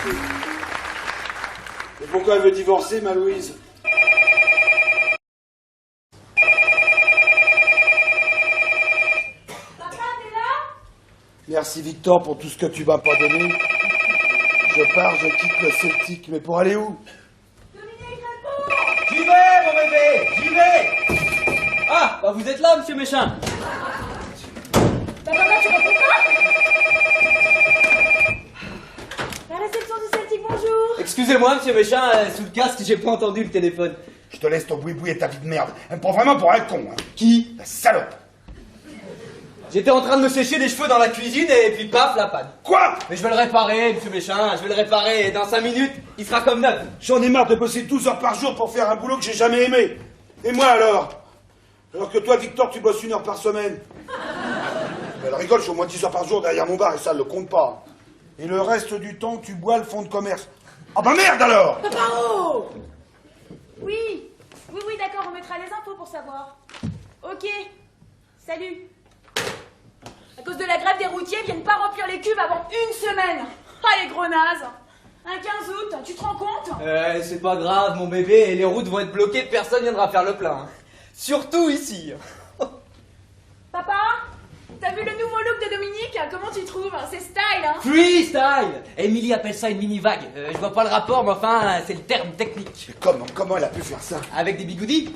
Et pourquoi elle veut divorcer, ma Louise? Papa, t'es là? Merci Victor pour tout ce que tu m'as pas donné. Je pars, je quitte le Celtic, mais pour aller où? Dominique, réponds! J'y vais, mon bébé, j'y vais. Ah, bah vous êtes là, monsieur Méchin. Bah papa, tu réponds pas? La réception du Celtic, bonjour! Excusez-moi, monsieur Méchin, sous le casque, j'ai pas entendu le téléphone. Je te laisse ton boui-boui et ta vie de merde. Elle me prend vraiment pour un con, hein. Qui? La salope. J'étais en train de me sécher les cheveux dans la cuisine et puis paf, la panne. Quoi? Mais je vais le réparer, monsieur Méchin, je vais le réparer et dans 5 minutes, il sera comme neuf. J'en ai marre de bosser 12 heures par jour pour faire un boulot que j'ai jamais aimé. Et moi alors? Alors que toi, Victor, tu bosses 1 heure par semaine. Mais elle rigole, je suis au moins 10 heures par jour derrière mon bar et ça, elle le compte pas. Et le reste du temps, tu bois le fonds de commerce. Ah bah merde alors! Papa, oh! Oui, d'accord, on mettra les infos pour savoir. Ok, salut. À cause de la grève des routiers, ils viennent pas remplir les cuves avant 1 semaine. Ah, les gros nazes. Un 15 août, tu te rends compte? C'est pas grave, mon bébé, les routes vont être bloquées, personne viendra faire le plein. Surtout ici. Papa, t'as vu le nouveau look de Dominique? Comment tu trouves? C'est style, hein? Freestyle. Emily appelle ça une mini-vague. Je vois pas le rapport, mais enfin, c'est le terme technique. Mais comment elle a pu faire ça? Avec des bigoudis?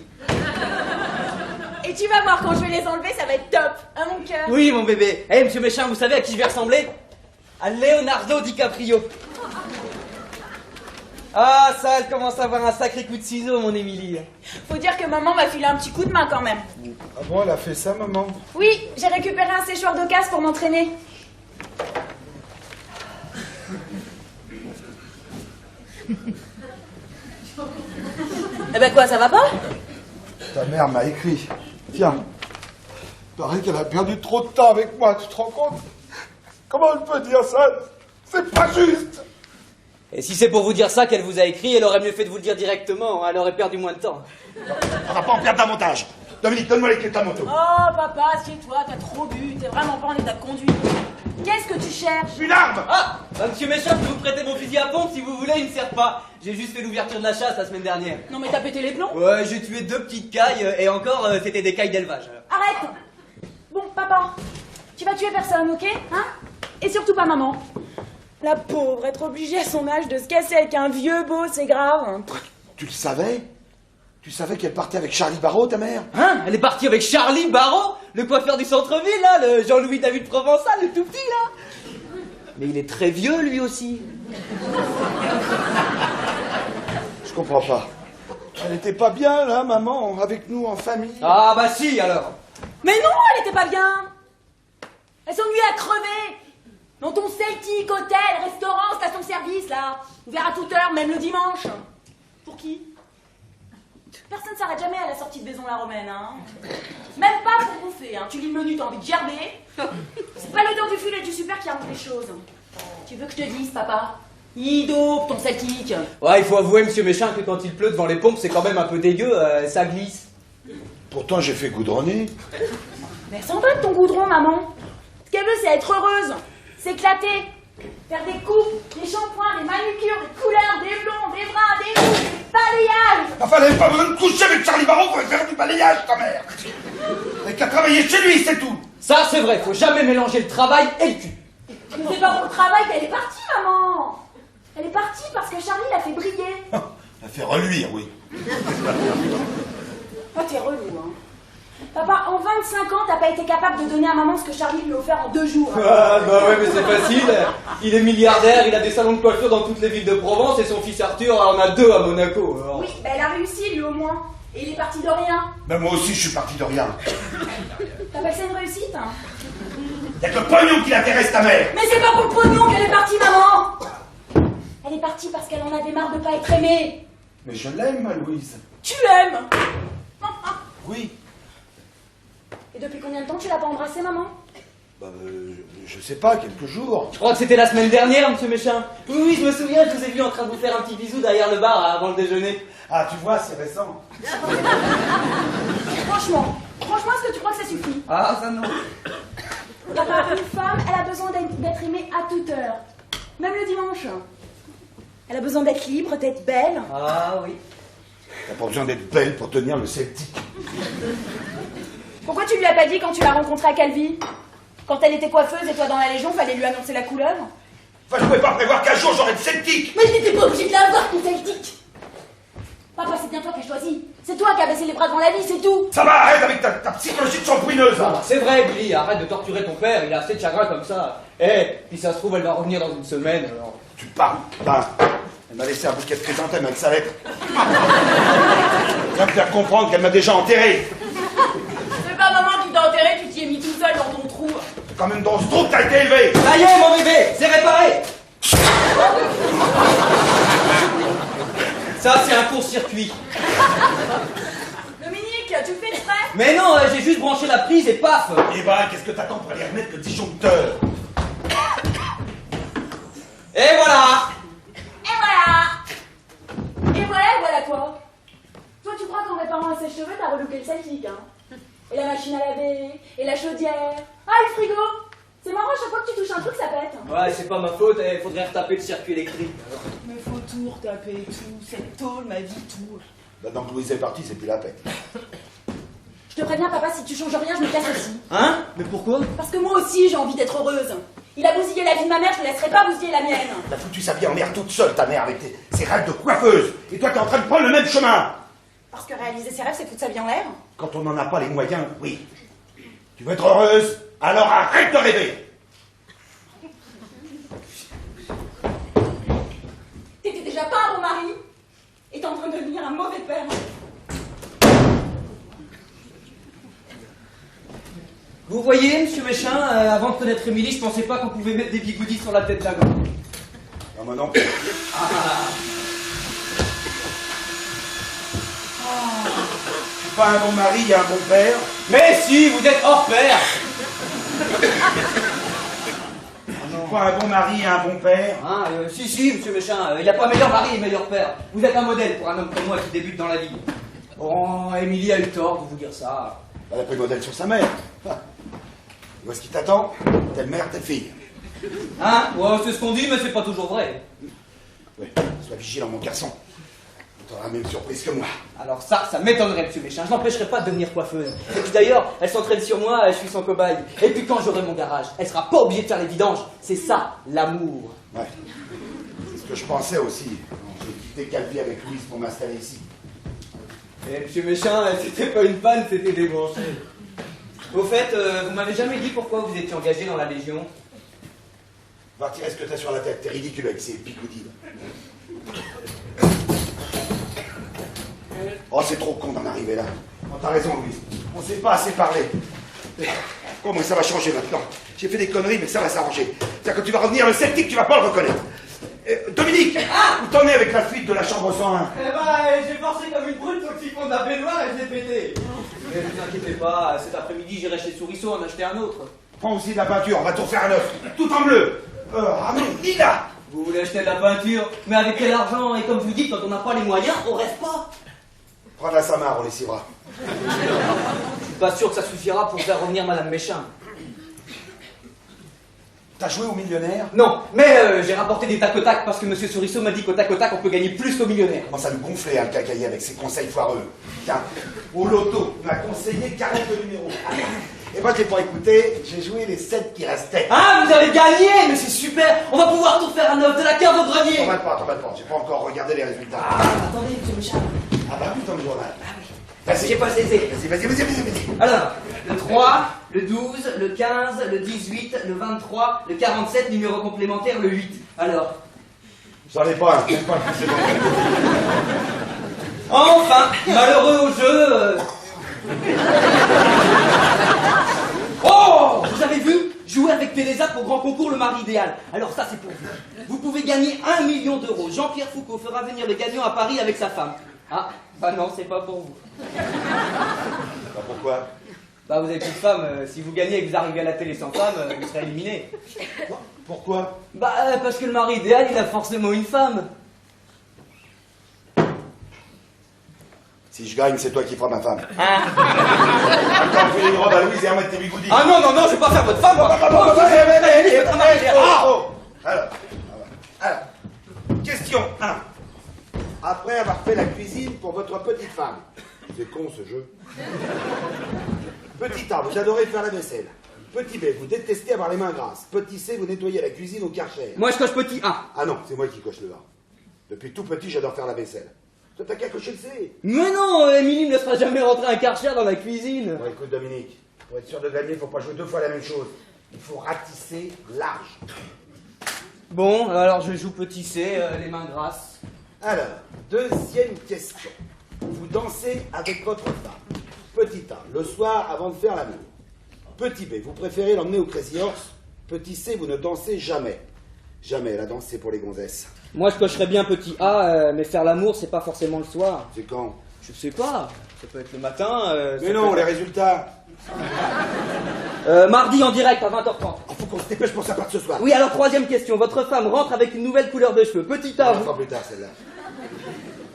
Et tu vas voir, quand je vais les enlever, ça va être top, hein, mon cœur? Oui, mon bébé. Eh, monsieur Méchin, vous savez à qui je vais ressembler? À Leonardo DiCaprio. Ah, ça, elle commence à avoir un sacré coup de ciseau, mon Émilie. Faut dire que maman m'a filé un petit coup de main quand même. Ah bon, elle a fait ça, maman? Oui, j'ai récupéré un séchoir de casse pour m'entraîner. Eh ben quoi, ça va pas? Ta mère m'a écrit. Tiens, paraît qu'elle a perdu trop de temps avec moi, tu te rends compte? Comment elle peut dire ça? C'est pas juste! Et si c'est pour vous dire ça qu'elle vous a écrit, elle aurait mieux fait de vous le dire directement, elle aurait perdu moins de temps. On va pas en perdre davantage. Dominique, donne-moi les clés de ta moto. Oh papa, assieds-toi, t'as trop bu, t'es vraiment pas en état de conduire. Qu'est-ce que tu cherches? Une arme! Ah, bah, monsieur Méchin, je peux vous prêter mon fusil à pompe si vous voulez, il ne sert pas. J'ai juste fait l'ouverture de la chasse la semaine dernière. Non mais t'as pété les plombs? Ouais, j'ai tué 2 petites cailles, et encore, c'était des cailles d'élevage. Arrête! Bon, papa, tu vas tuer personne, ok? Hein? Et surtout pas maman. La pauvre, être obligée à son âge de se casser avec un vieux beau, c'est grave. Tu le savais? Tu savais qu'elle partait avec Charlie Barrault, ta mère? Hein? Elle est partie avec Charlie Barrault, le coiffeur du centre-ville, là, le Jean-Louis David Provençal, le tout petit, là. Mais il est très vieux, lui aussi. Je comprends pas. Elle était pas bien, là, maman, avec nous, en famille. Ah bah si, alors. Mais non, elle était pas bien. Elle s'ennuyait à crever. Dans ton Celtic, hôtel, restaurant, station-service, là. Ouvert à toute heure, même le dimanche. Pour qui? Personne s'arrête jamais à la sortie de Vaison-la-Romaine, hein. Même pas pour bouffer, hein. Tu lis le menu, t'as envie de gerber. C'est pas l'odeur du fil et du super qui arrange les choses. Tu veux que je te dise, papa? Ido, ton Celtic. Ouais, il faut avouer, monsieur Méchin, que quand il pleut devant les pompes, c'est quand même un peu dégueu, ça glisse. Pourtant, j'ai fait goudronner. Mais elle s'en va de ton goudron, maman. Ce qu'elle veut, c'est être heureuse. S'éclater. Faire des coupes, des shampoings, des manucures, des couleurs, des blonds, des bruns, des roux, des balayages. Enfin, elle n'avait pas besoin de coucher avec Charlie Barrault pour faire du balayage, ta mère. Elle n'a qu'à travailler chez lui, c'est tout. Ça, c'est vrai, faut jamais mélanger le travail et le cul. Mais c'est pas pour le travail qu'elle est partie, maman. Elle est partie parce que Charlie l'a fait briller. Elle fait reluire, oui. Oh, t'es relou, hein. Papa, en 25 ans, t'as pas été capable de donner à maman ce que Charlie lui a offert en 2 jours. Ah, bah ouais, mais c'est facile. Il est milliardaire, il a des salons de coiffure dans toutes les villes de Provence et son fils Arthur en a 2 à Monaco. Alors. Oui, bah elle a réussi, lui, au moins. Et il est parti de rien. Ben moi aussi, je suis parti de rien. T'appelles ça une réussite, hein? Y'a que le pognon qui l'intéresse, ta mère. Mais c'est pas pour le pognon qu'elle est partie, maman. Elle est partie parce qu'elle en avait marre de pas être aimée. Mais je l'aime, ma Louise. Tu l'aimes. Oui. Et depuis combien de temps tu l'as pas embrassée, maman? Bah, je sais pas, quelques jours. Je crois que c'était la semaine dernière, monsieur Méchin. Oui, je me souviens, je vous ai vu en train de vous faire un petit bisou derrière le bar avant le déjeuner. Ah, tu vois, c'est récent. Franchement, est-ce que tu crois que ça suffit? Ah, ça non. Papa, une femme, elle a besoin d'être aimée à toute heure. Même le dimanche. Elle a besoin d'être libre, d'être belle. Ah oui. T'as pas besoin d'être belle pour tenir le Celtic. Pourquoi tu lui as pas dit quand tu l'as rencontrée à Calvi? Quand elle était coiffeuse et toi dans la Légion, fallait lui annoncer la couleur. Enfin, je pouvais pas prévoir qu'un jour j'aurais le Celtic. Mais t'étais pas obligé de l'avoir, ton Celtic. Papa, c'est bien toi qui as choisi. C'est toi qui as baissé les bras devant la vie, c'est tout. Ça va, arrête avec ta psychologie de champouineuse. Ah, c'est vrai, Billy, arrête de torturer ton père, il a assez de chagrin comme ça. Eh, puis ça se trouve, elle va revenir dans une semaine, alors... Tu parles. Ben, elle m'a laissé un bouquet de chrysanthèmes avec sa lettre. Viens me faire comprendre qu'elle m'a déjà enterré. C'est pas maman qui t'a enterré, tu t'y es mis tout seul dans ton trou. C'est quand même dans ce trou que t'as été élevé. Ça y est, mon bébé, c'est réparé. Ça, c'est un court-circuit. Dominique, tu le fais exprès? Mais non, j'ai juste branché la prise et paf. Eh ben, qu'est-ce que t'attends pour aller remettre le disjoncteur? Et voilà. Et voilà. Et voilà quoi. Toi, tu crois qu'en réparant un sèche-cheveux, t'as relooké le Celtic, hein? Et la machine à laver, et la chaudière. Ah, le frigo. C'est marrant, à chaque fois que tu touches un truc, ça pète. Ouais, c'est pas ma faute, il faudrait retaper le circuit électrique. Alors. Mais faut tout retaper, tout. Cette tôle, ma vie, tout. Maintenant que Louise est partie, c'est plus la peine. Je te préviens, papa, si tu changes rien, je me casse aussi. Hein? Mais pourquoi? Parce que moi aussi, j'ai envie d'être heureuse. Il a bousillé la vie de ma mère, je ne laisserai pas bousiller la mienne. T'as foutu sa vie en merde toute seule, ta mère, avec ses rêves de coiffeuse. Et toi, t'es en train de prendre le même chemin. Parce que réaliser ses rêves, c'est foutre sa vie en l'air. Quand on n'en a pas les moyens, oui. Tu veux être heureuse? Alors arrête de rêver. T'étais déjà pas un bon mari, et t'es en train de devenir un mauvais père. Vous voyez, monsieur Méchin, avant de connaître Émilie, je pensais pas qu'on pouvait mettre des bigoudis sur la tête d'un gars. Non, moi non. Ah. Je suis pas un bon mari et un bon père. Mais si, vous êtes hors pair. Je suis pas un bon mari et un bon père. Hein, si, monsieur Méchin, il n'y a pas meilleur mari et meilleur père. Vous êtes un modèle pour un homme comme moi qui débute dans la vie. Bon, Émilie a eu tort de vous dire ça. Elle a pris modèle sur sa mère. Ah. Tu vois ce qui t'attend? Telle mère, telle fille. Hein? Ouais, c'est ce qu'on dit, mais c'est pas toujours vrai. Oui, sois vigilant, mon garçon. Tu auras la même surprise que moi. Alors ça m'étonnerait, monsieur Méchin. Je n'empêcherai pas de devenir coiffeuse. Et puis d'ailleurs, elle s'entraîne sur moi, je suis son cobaye. Et puis quand j'aurai mon garage, elle sera pas obligée de faire les vidanges. C'est ça, l'amour. Ouais. C'est ce que je pensais aussi. J'ai quitté Calvi avec Louise pour m'installer ici. Et monsieur Méchin, c'était pas une panne, c'était débranché. Au fait, vous m'avez jamais dit pourquoi vous étiez engagé dans la Légion? Va retirer ce que t'as sur la tête. T'es ridicule avec ces bigoudis. Oh, c'est trop con d'en arriver là. Oh, t'as raison, Louise. On s'est pas assez parlé. Oh, moi, ça va changer maintenant. J'ai fait des conneries, mais ça va s'arranger. C'est-à-dire que tu vas revenir, le Celtic, tu vas pas le reconnaître. Dominique, où t'en es avec la fuite de la chambre 101? Eh ben, j'ai forcé comme une brute sur le siphon de la baignoire et je l'ai pété. Mais ne vous inquiétez pas, cet après-midi, j'irai chez Souriceau en acheter un autre. Prends aussi de la peinture, on va tout faire à neuf. Tout en bleu. Ramon, Nina. Vous voulez acheter de la peinture? Mais avec quel argent? Et comme je vous dis, quand on n'a pas les moyens, on reste pas. Prends de la Samar, on les civra. Je suis pas sûr que ça suffira pour faire revenir Madame Méchin. T'as joué au millionnaire? Non, mais j'ai rapporté des tac-au-tac parce que Monsieur Souriceau m'a dit qu'au tac-au-tac, on peut gagner plus qu'au millionnaire. Comment ça me gonflait, hein, le cacaillé, avec ses conseils foireux. Tiens, au loto, il m'a conseillé 42 numéros. Et moi, j'ai pas écouté, j'ai joué les 7 qui restaient. Ah, vous avez gagné! Mais c'est super! On va pouvoir tout faire à neuf, de la cave au grenier! T'en pas, j'ai pas encore regardé les résultats. Ah, attendez, Monsieur Méchin. Ah bah oui, dans le journal. Ah oui. Vas-y, J'ai pas le CC. Vas-y. Alors, le 3, le 12, le 15, le 18, le 23, le 47, numéro complémentaire, le 8. Alors, J'en ai pas un, même pas un, c'est bon. enfin, malheureux au jeu. Oh, vous avez vu? Jouer avec Pélézat au grand concours Le Mari Idéal. Alors ça, c'est pour vous. Vous pouvez gagner 1 million d'euros. Jean-Pierre Foucault fera venir les gagnants à Paris avec sa femme. Ah, bah non, c'est pas pour vous. Bah pourquoi? Bah vous avez plus de femme, si vous gagnez et que vous arrivez à la télé sans femme, vous serez éliminé. Pourquoi? Bah parce que le mari idéal, il a forcément une femme. Si je gagne, c'est toi qui feras ma femme. Ah, Attends, fais une robe à Louise et un mètre tes bigoudis. ah non, je vais pas faire votre femme. Alors, qu'est-ce qu'il y Question 1. Après avoir fait la cuisine pour votre petite femme. C'est con ce jeu. Petit A, vous adorez faire la vaisselle. Petit B, vous détestez avoir les mains grasses. Petit C, vous nettoyez la cuisine au Karcher. Moi, je coche petit A. Ah non, c'est moi qui coche le A. Depuis tout petit, j'adore faire la vaisselle. Toi, t'as qu'à cocher le C. Mais non, Émilie ne laissera jamais rentrer un Karcher dans la cuisine. Bon, écoute, Dominique, pour être sûr de gagner, il faut pas jouer 2 fois la même chose. Il faut ratisser large. Bon, alors je joue petit C, les mains grasses. Alors, deuxième question. Vous dansez avec votre femme. Petit A, le soir avant de faire l'amour. Petit B, vous préférez l'emmener au Crazy Horse. Petit C, vous ne dansez jamais. Jamais, la danse c'est pour les gonzesses. Moi, je cocherais bien petit A, mais faire l'amour, c'est pas forcément le soir. C'est quand? Je sais pas, ça peut être le matin. Mais non, les résultats. Mardi en direct à 20h30. Il faut qu'on se dépêche pour sa part ce soir. Oui, alors troisième question. Votre femme rentre avec une nouvelle couleur de cheveux. Petit A, On la vous... fera plus tard celle-là.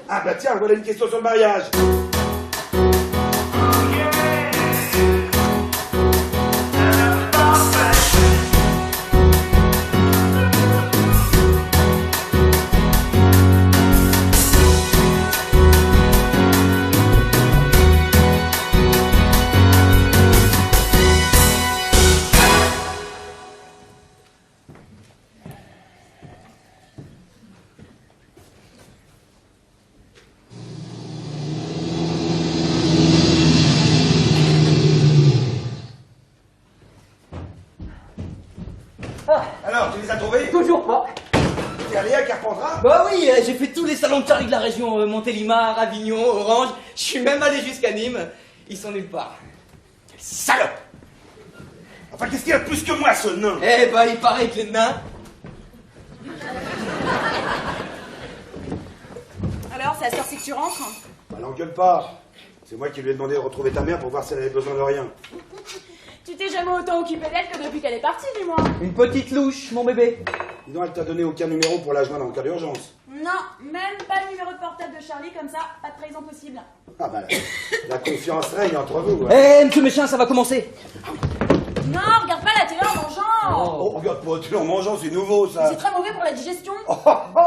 Ah bah tiens, voilà une question sur le mariage. Alors, tu les as trouvés? Toujours pas. T'es allé à Carpentras? Bah oui, j'ai fait tous les salons de Charlie de la région, Montélimar, Avignon, Orange. Je suis même allé jusqu'à Nîmes. Ils sont nulle part. Salope! Enfin, qu'est-ce qu'il a de plus que moi, ce nain? Eh bah, il paraît que les nains... Alors, c'est à cette heure-ci que tu rentres? Bah, l'engueule pas. C'est moi qui lui ai demandé de retrouver ta mère pour voir si elle avait besoin de rien. Tu t'es jamais autant occupé d'elle que depuis qu'elle est partie, dis-moi. Une petite louche, mon bébé. Dis donc, elle t'a donné aucun numéro pour la joindre en cas d'urgence. Non, même pas le numéro de portable de Charlie, comme ça, pas de trahison possible. Ah bah, la confiance règne entre vous. Eh, monsieur Méchin, ça va commencer. Non, regarde pas la télé en mangeant. Oh, regarde pas, tu en mangeant, c'est nouveau, ça. C'est très mauvais pour la digestion. Oh, oh, oh.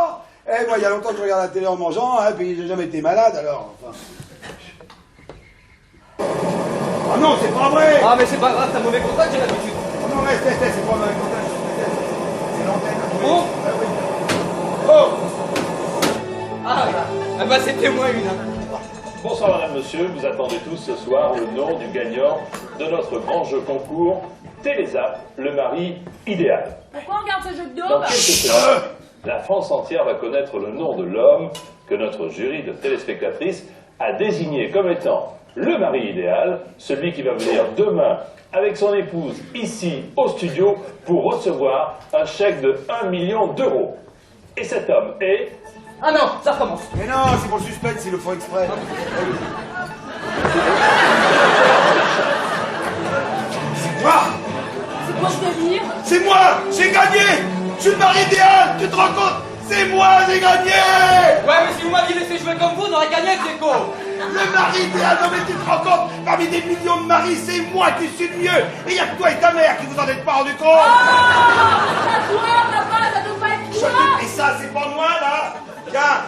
Eh, moi, il y a longtemps que je regarde la télé en mangeant, hein, puis j'ai jamais été malade, alors. Enfin... Oh non, c'est pas vrai! Ah, mais c'est pas grave, t'as mauvais contact, j'ai l'habitude. Oh non, reste, c'est pas mauvais contact, c'est l'antenne. Bon. Ah oui. Oh! Ah, ah bah c'était moins une. Hein. Bonsoir madame, monsieur, vous attendez tous ce soir le nom du gagnant de notre grand jeu concours Télézap, le mari idéal. Pourquoi on regarde ce jeu de Dans daube? quelques temps, la France entière va connaître le nom de l'homme que notre jury de téléspectatrices a désigné comme étant le mari idéal, celui qui va venir demain avec son épouse ici au studio pour recevoir un chèque de 1 million d'euros. Et cet homme est... Ah non, ça recommence. Mais non, c'est pour le suspense, ils le font exprès. C'est moi! C'est quoi ce délire? C'est moi! J'ai gagné! Je suis le mari idéal! Tu te rends compte? C'est moi, j'ai gagné! Ouais, mais si vous m'aviez laissé jouer comme vous, on aurait gagné avec Déco. Le mari idéal, non mais tu te rends compte? Parmi des millions de maris, c'est moi qui suis le mieux! Et il y a que toi et ta mère qui vous en êtes pas rendu compte! Ah, toi, papa, ça doit pas être toi. Et ça, c'est pas moi, là! Tiens!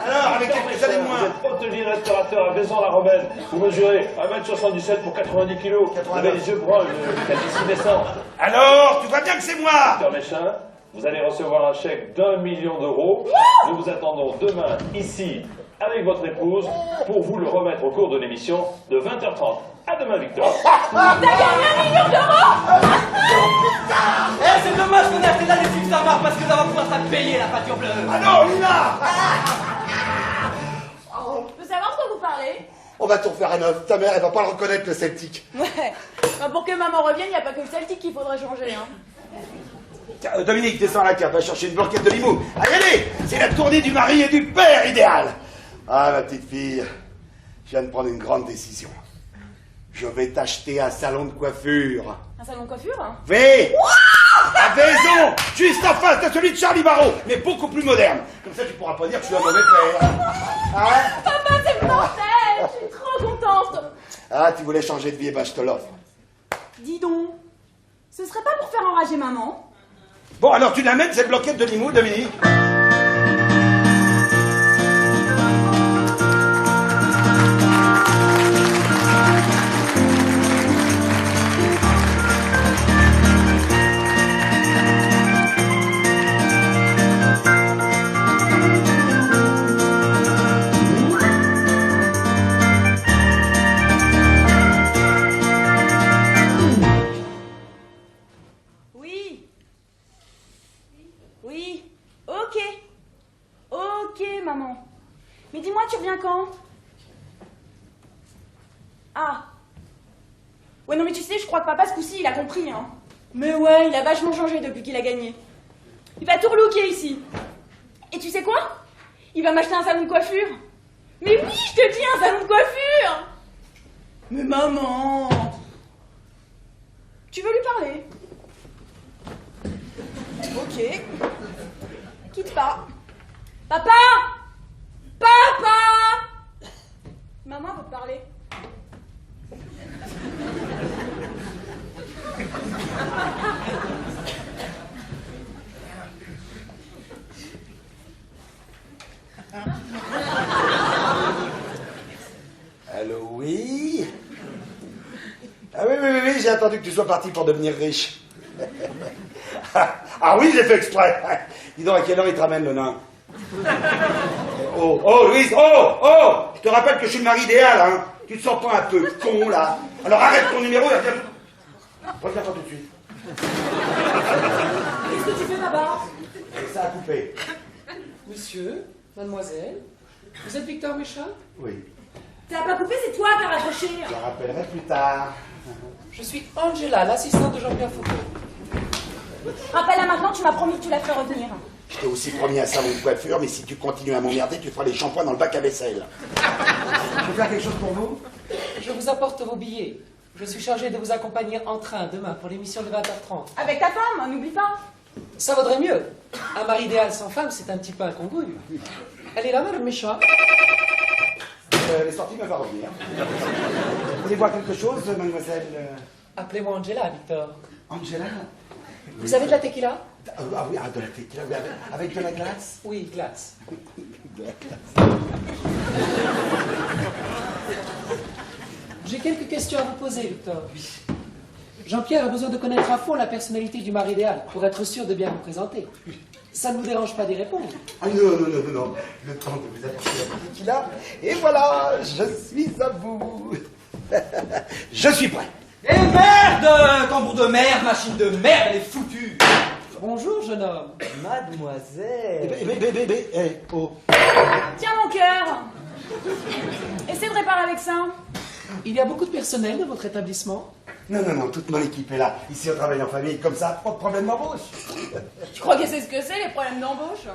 Alors, avec quelques années de Vous moins. êtes hôtelier restaurateur à Vaison-la-Romaine. Vous mesurez 1m77 pour 90 kg. Vous avez les yeux bruns, une calvitie naissante. Alors, tu vois bien que c'est moi! Docteur Méchin, vous allez recevoir un chèque d'1 million d'euros. Nous vous attendons demain, ici, avec votre épouse, pour vous le remettre au cours de l'émission de 20h30. À demain, Victor. T'as gagné 1 million d'euros. Eh, c'est dommage qu'on ait acheté la lessive Samar parce que ça va pouvoir ça payer la facture bleue. Ah non, Lina! Je peux savoir de quoi vous parlez? On va tout refaire à neuf. Ta mère, elle va pas le reconnaître, le Celtic. Ouais. Bah, pour que maman revienne, il n'y a pas que le Celtic qu'il faudrait changer, hein. Tiens, Dominique, descends à la cave, va chercher une blanquette de limoux. Allez, c'est la tournée du mari et du père idéal. Ah, ma petite fille, je viens de prendre une grande décision. Je vais t'acheter un salon de coiffure. Un salon de coiffure, hein? V à Vaison, juste en face de celui de Charlie Barrault, mais beaucoup plus moderne. Comme ça, tu pourras pas dire que je suis un mauvais père. Ah, Papa, c'est mortel. Je suis trop contente. ah, tu voulais changer de vie, eh ben je te l'offre. Dis donc, ce serait pas pour faire enrager maman? Bon, alors tu l'amènes, cette blanquette de limoux, Dominique? Ok. Ok, maman. Mais dis-moi, tu reviens quand? Ah. Ouais, non, mais tu sais, je crois que papa, ce coup-ci, il a compris, hein. Mais ouais, il a vachement changé depuis qu'il a gagné. Il va tout relooker ici. Et tu sais quoi? Il va m'acheter un salon de coiffure. Mais oui, je te dis, un salon de coiffure. Mais maman, tu veux lui parler? Ok. Quitte pas. Papa! Papa! Maman veut te parler. Allô, oui? Ah oui, j'ai attendu que tu sois parti pour devenir riche. Ah oui, j'ai fait exprès. Dis donc, à quelle heure il te ramène le nain? Oh, Louise, oh! Je te rappelle que je suis le mari idéal, hein. Tu te sens pas un peu con, là? Alors arrête ton numéro et reviens. Reviens pas tout de suite. Qu'est-ce que tu fais là-bas? Et ça a coupé. Monsieur, mademoiselle, vous êtes Victor Méchain? Oui. Ça a pas coupé, c'est toi qui as raccroché. Je la rappellerai plus tard. Je suis Angela, l'assistante de Jean-Pierre Foucault. Rappelle-la maintenant, tu m'as promis que tu la ferais revenir. Je t'ai aussi promis un salon de coiffure, mais si tu continues à m'emmerder, tu feras les shampoings dans le bac à vaisselle. Je peux faire quelque chose pour vous? Je vous apporte vos billets. Je suis chargé de vous accompagner en train demain pour l'émission de 20h30. Avec ta femme, n'oublie pas. Ça vaudrait mieux. Un mari idéal sans femme, c'est un petit peu incongru. Elle est là, madame Méchain? Les sorties me va revenir. Vous voulez voir quelque chose, mademoiselle Appelez-moi Angela, Victor. Angela? Vous avez de la tequila? Ah oui, de la tequila, oui, avec de la glace? Oui, glace. J'ai quelques questions à vous poser, Victor. Jean-Pierre a besoin de connaître à fond la personnalité du mari idéal pour être sûr de bien vous présenter. Ça ne vous dérange pas d'y répondre? Ah non. Le temps de vous apporter la tequila. Et voilà, je suis à vous. Je suis prêt. Eh merde! Tambour de merde, machine de merde, elle est foutue! Bonjour, jeune homme. Mademoiselle... Oh. Tiens mon cœur. Essaie de réparer avec ça. Il y a beaucoup de personnel dans votre établissement? Non, toute mon équipe est là. Ici, on travaille en famille, comme ça, pas de problème d'embauche. Tu crois qu'elle sait ce que c'est, les problèmes d'embauche?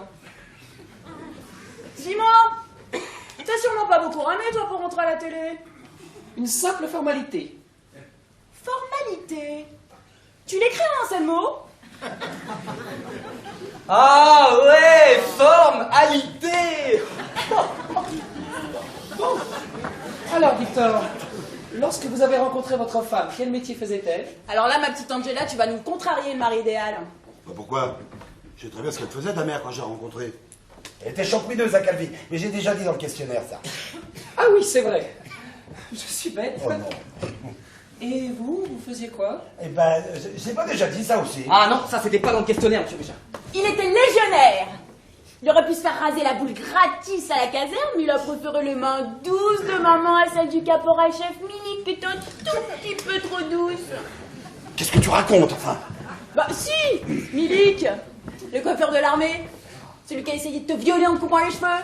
Dis-moi, t'as sûrement pas beaucoup ramé, toi, pour rentrer à la télé. Une simple formalité. Formalité. Tu l'écris en un seul mot? Ah ouais, formalité! Bon. Alors, Victor, lorsque vous avez rencontré votre femme, quel métier faisait-elle? Alors là, ma petite Angela, tu vas nous contrarier le mari idéal. Pourquoi? Je sais très bien ce qu'elle faisait, ta mère, quand j'ai rencontré. Elle était champineuse à Calvi, mais j'ai déjà dit dans le questionnaire, ça. Ah oui, c'est vrai. Je suis bête. Oh non. Et vous faisiez quoi? Eh ben, j'ai pas déjà dit ça aussi. Ah non, ça c'était pas dans le questionnaire, monsieur Méchain. Il était légionnaire. Il aurait pu se faire raser la boule gratis à la caserne, mais il a préféré les mains douces de maman à celle du caporal-chef Milik, qui est un tout petit peu trop douce. Qu'est-ce que tu racontes, enfin? Bah si, Milik, le coiffeur de l'armée, celui qui a essayé de te violer en te coupant les cheveux.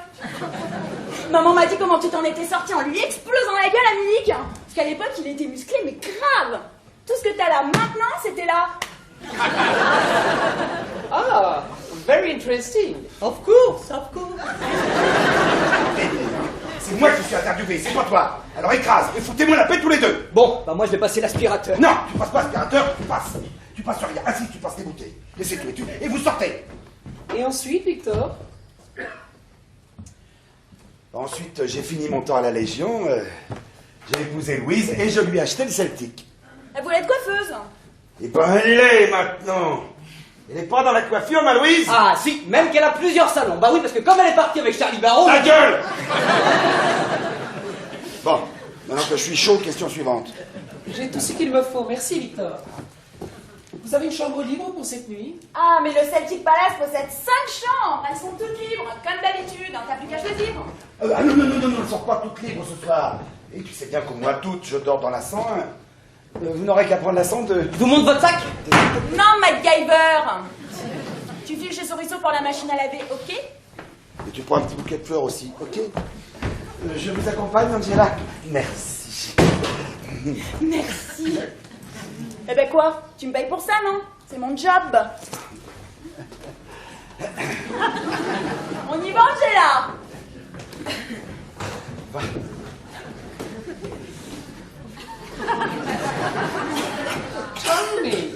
Maman m'a dit comment tu t'en étais sorti en lui explosant la gueule à Milik. Parce qu'à l'époque, il était musclé, mais grave. Tout ce que t'as là maintenant, c'était là. Ah, very interesting. Of course. C'est moi qui suis interviewé, c'est pas toi. Alors écrase et foutez-moi la paix tous les deux. Bon, bah moi je vais passer l'aspirateur. Non, tu passes pas l'aspirateur, tu passes. Tu passes rien. Ainsi, tu passes les bouteilles. Et c'est tout. Et vous sortez. Et ensuite, Victor? Ensuite, j'ai fini mon temps à la Légion. J'ai épousé Louise et je lui ai acheté le Celtic. Elle voulait être coiffeuse. Et ben elle l'est maintenant. Elle est pas dans la coiffure, ma Louise? Ah si, même qu'elle a plusieurs salons. Bah oui, parce que comme elle est partie avec Charlie Barrault... Ta gueule. Bon, maintenant que je suis chaud, question suivante. J'ai tout ce qu'il me faut. Merci, Victor. Vous avez une chambre libre pour cette nuit? Ah, mais le Celtic Palace possède 5 chambres. Elles sont toutes libres, comme d'habitude. T'as plus qu'à choisir. Ah non, elles sont pas toutes libres ce soir. Et tu sais bien qu'au mois d'août, je dors dans la 101. Vous n'aurez qu'à prendre la 102. Je vous montre votre sac? Non, MacGyver. Tu files chez Soriso pour la machine à laver, ok? Et tu prends un petit bouquet de fleurs aussi, ok? Je vous accompagne, Angela? Merci. Merci. Eh ben quoi? Tu me payes pour ça, non? C'est mon job. On y va, Angela? Va. Tony!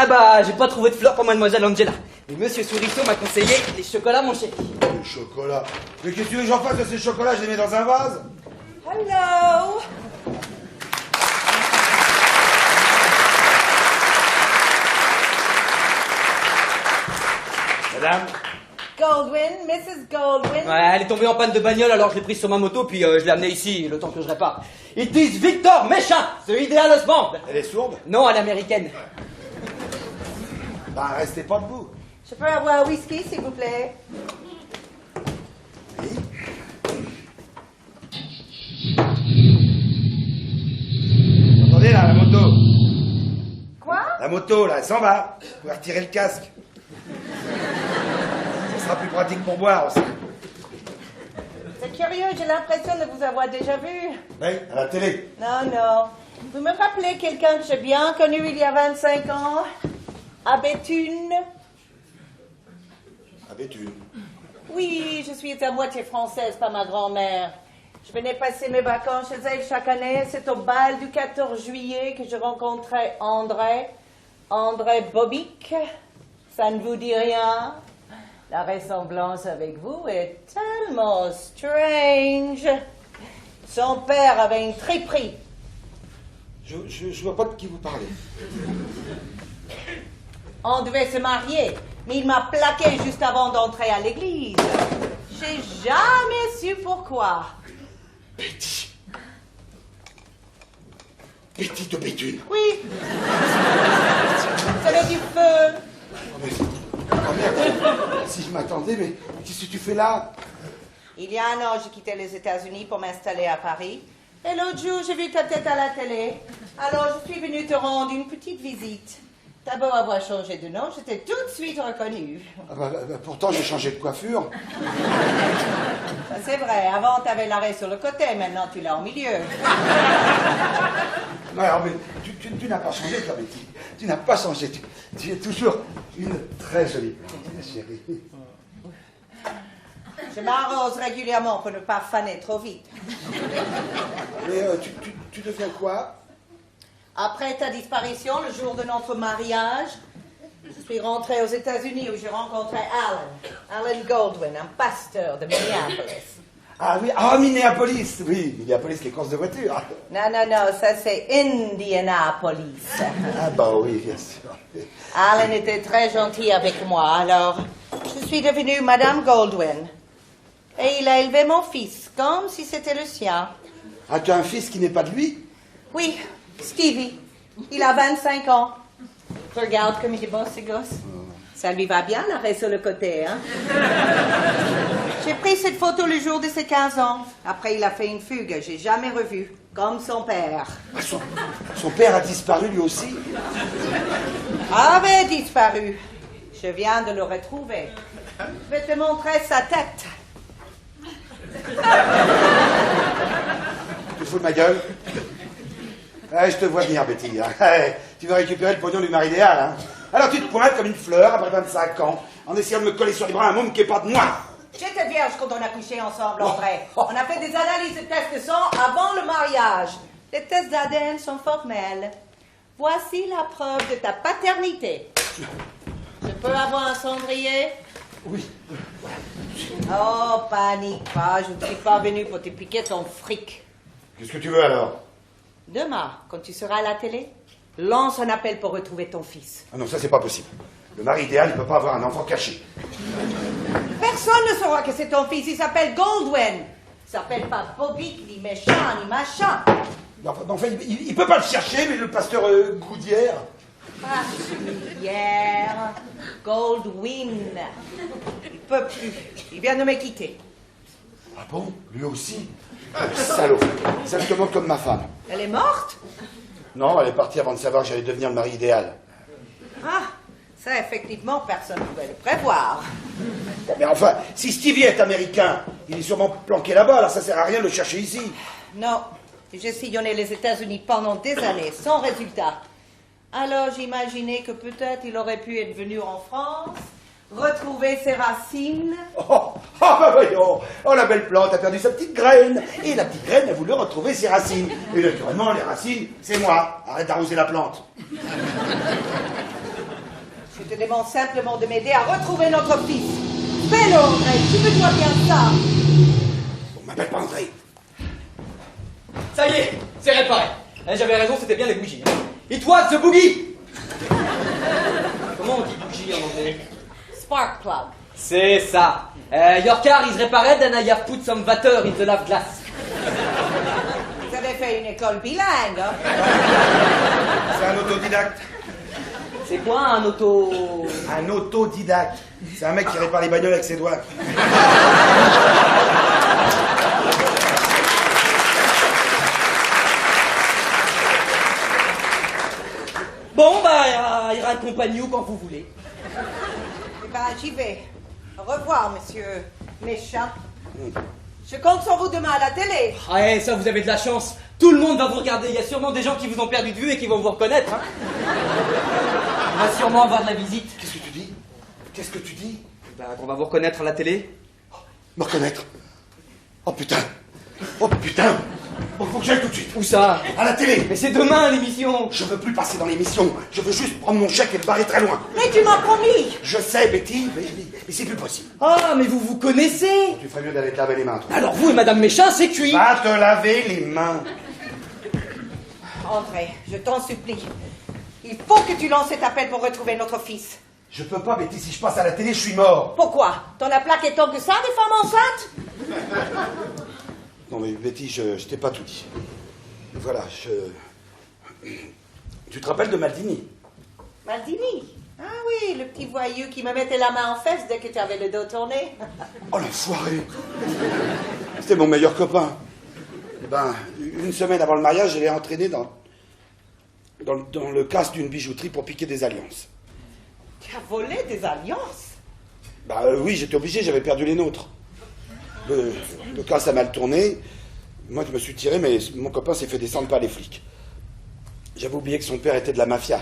Ah bah, j'ai pas trouvé de fleurs pour mademoiselle Angela. Mais monsieur Souriceau m'a conseillé les chocolats, mon chéri. Le chocolat. Mais qu'est-ce que tu veux que j'en fasse de ces chocolats? Je les mets dans un vase? Hello. Madame? Goldwyn, Mrs. Goldwyn. Ouais, elle est tombée en panne de bagnole, alors je l'ai prise sur ma moto, puis je l'ai amenée ici, le temps que je répare. It is Victor Méchin, the ideal husband. Elle est sourde? Non, elle est américaine. Bah, restez pas debout. Je peux avoir un whisky, s'il vous plaît? Oui. Vous entendez là, la moto? Quoi? La moto, là, elle s'en va. Vous pouvez retirer le casque. Ça sera plus pratique pour boire aussi. C'est curieux, j'ai l'impression de vous avoir déjà vu. Oui, à la télé. Non, non. Vous me rappelez quelqu'un que j'ai bien connu il y a 25 ans? À Béthune? À Béthune. Oui, je suis à moitié française par ma grand-mère. Je venais passer mes vacances chez elle chaque année. C'est au bal du 14 juillet que je rencontrais André Bobic. Ça ne vous dit rien? La ressemblance avec vous est tellement strange. Son père avait une triperie. Je vois pas de qui vous parlez. On devait se marier, mais il m'a plaqué juste avant d'entrer à l'église. J'ai jamais su pourquoi. Betty. Betty de Béthune. Oui. Ça avait du feu. Oh, mais... oh merde. Si je m'attendais, mais qu'est-ce que tu fais là? Il y a un an, j'ai quitté les États-Unis pour m'installer à Paris. Et l'autre jour, j'ai vu ta tête à la télé. Alors, je suis venue te rendre une petite visite. T'as beau avoir changé de nom, je t'ai tout de suite reconnu. Ah bah, pourtant, j'ai changé de coiffure. Ça, c'est vrai. Avant, t'avais l'arrêt sur le côté. Maintenant, tu l'as au milieu. Non, alors, mais tu n'as pas changé, toi, Betty. Tu n'as pas changé. Tu es toujours une très jolie chérie. Je m'arrose régulièrement pour ne pas faner trop vite. Mais tu deviens quoi? Après ta disparition, le jour de notre mariage, je suis rentrée aux États-Unis où j'ai rencontré Alan Goldwyn, un pasteur de Minneapolis. Ah oui, ah Minneapolis, oui, Minneapolis, les courses de voiture. Non, non, non, ça c'est Indianapolis. Ah bah oui, bien sûr. Alan était très gentil avec moi, alors je suis devenue Madame Goldwyn. Et il a élevé mon fils, comme si c'était le sien. Ah, tu as un fils qui n'est pas de lui? Oui, Stevie. Il a 25 ans. Regarde comme il est beau, ce gosse. Ça lui va bien, l'arrêt sur le côté, hein? J'ai pris cette photo le jour de ses 15 ans. Après, il a fait une fugue. J'ai jamais revu. Comme son père. Ah, son père a disparu lui aussi? Avait disparu. Je viens de le retrouver. Je vais te montrer sa tête. Tu te fous de ma gueule? Ouais, je te vois venir, Betty. Hein. Ouais, tu vas récupérer le pognon du mari idéal. Hein. Alors tu te pointes comme une fleur après 25 ans, en essayant de me coller sur les bras un môme qui n'est pas de moi. J'étais vierge quand on a couché ensemble, André. On a fait des analyses de tests de sang avant le mariage. Les tests d'ADN sont formels. Voici la preuve de ta paternité. Je peux avoir un cendrier? Oui. Oh, panique pas, je ne suis pas venue pour te piquer ton fric. Qu'est-ce que tu veux alors? Demain, quand tu seras à la télé, lance un appel pour retrouver ton fils. Ah non, ça c'est pas possible. Le mari idéal, il peut pas avoir un enfant caché. Personne ne saura que c'est ton fils, il s'appelle Goldwyn. Il s'appelle pas Bobby, ni méchant, ni machin. Non, enfin, il peut pas le chercher, mais le pasteur Goudière... Pas hier, Goldwyn. Il peut plus, il vient de me quitter. Ah bon? Lui aussi? Salaud. Exactement comme ma femme. Elle est morte? Non, elle est partie avant de savoir que j'allais devenir le mari idéal. Ah, ça effectivement, personne ne pouvait le prévoir. Bon, mais enfin, si Stevie est américain, il est sûrement planqué là-bas, alors ça sert à rien de le chercher ici. Non, j'ai sillonné les États-Unis pendant des années, sans résultat. Alors j'imaginais que peut-être il aurait pu être venu en France, retrouver ses racines. Oh, bah voyons. Oh, la belle plante a perdu sa petite graine. Et la petite graine a voulu retrouver ses racines. Et naturellement, les racines, c'est moi. Arrête d'arroser la plante. Je te demande simplement de m'aider à retrouver notre fils. Fais-le, André, tu me dois bien ça. On m'appelle pas André. Ça y est, c'est réparé. J'avais raison, c'était bien les bougies. It was the boogie. Comment on dit bougie en anglais? Spark plug. C'est ça. Your car is repaired and I have put some water in the lave glass. Vous avez fait une école bilingue, hein? C'est un autodidacte. C'est quoi un auto... Un autodidacte. C'est un mec qui répare les bagnoles avec ses doigts. Bon, bah, il raccompagne quand vous voulez. Eh ben, j'y vais. Au revoir, monsieur méchant. Je compte sur vous demain à la télé. Ouais, ça, vous avez de la chance. Tout le monde va vous regarder. Il y a sûrement des gens qui vous ont perdu de vue et qui vont vous reconnaître. Hein. On va sûrement avoir de la visite. Qu'est-ce que tu dis? Qu'est-ce que tu dis? Bah, qu'on va vous reconnaître à la télé. Me reconnaître? Oh putain! Oh putain! Bon, faut que j'aille tout de suite. Où ça? À la télé! Mais c'est demain, l'émission. Je veux plus passer dans l'émission. Je veux juste prendre mon chèque et le barrer très loin. Mais tu m'as promis. Je sais, Betty, mais c'est plus possible. Ah, mais vous vous connaissez. Tu ferais mieux d'aller te laver les mains, toi. Alors vous et Madame Méchin, c'est cuit. Va te laver les mains. André, je t'en supplie. Il faut que tu lances cet appel pour retrouver notre fils. Je peux pas, Betty, si je passe à la télé, je suis mort. Pourquoi? T'en as plaqué tant que ça, des femmes enceintes? Non mais Betty, je t'ai pas tout dit. Voilà, Tu te rappelles de Maldini? Maldini? Ah oui, le petit voyou qui me mettait la main en fesse dès que tu avais le dos tourné. Oh l'enfoiré! C'était mon meilleur copain. Eh ben, une semaine avant le mariage, je l'ai entraîné dans le casse d'une bijouterie pour piquer des alliances. Tu as volé des alliances? Bah oui, j'étais obligé, j'avais perdu les nôtres. Le casse a mal tourné. Moi, je me suis tiré, mais mon copain s'est fait descendre par les flics. J'avais oublié que son père était de la mafia.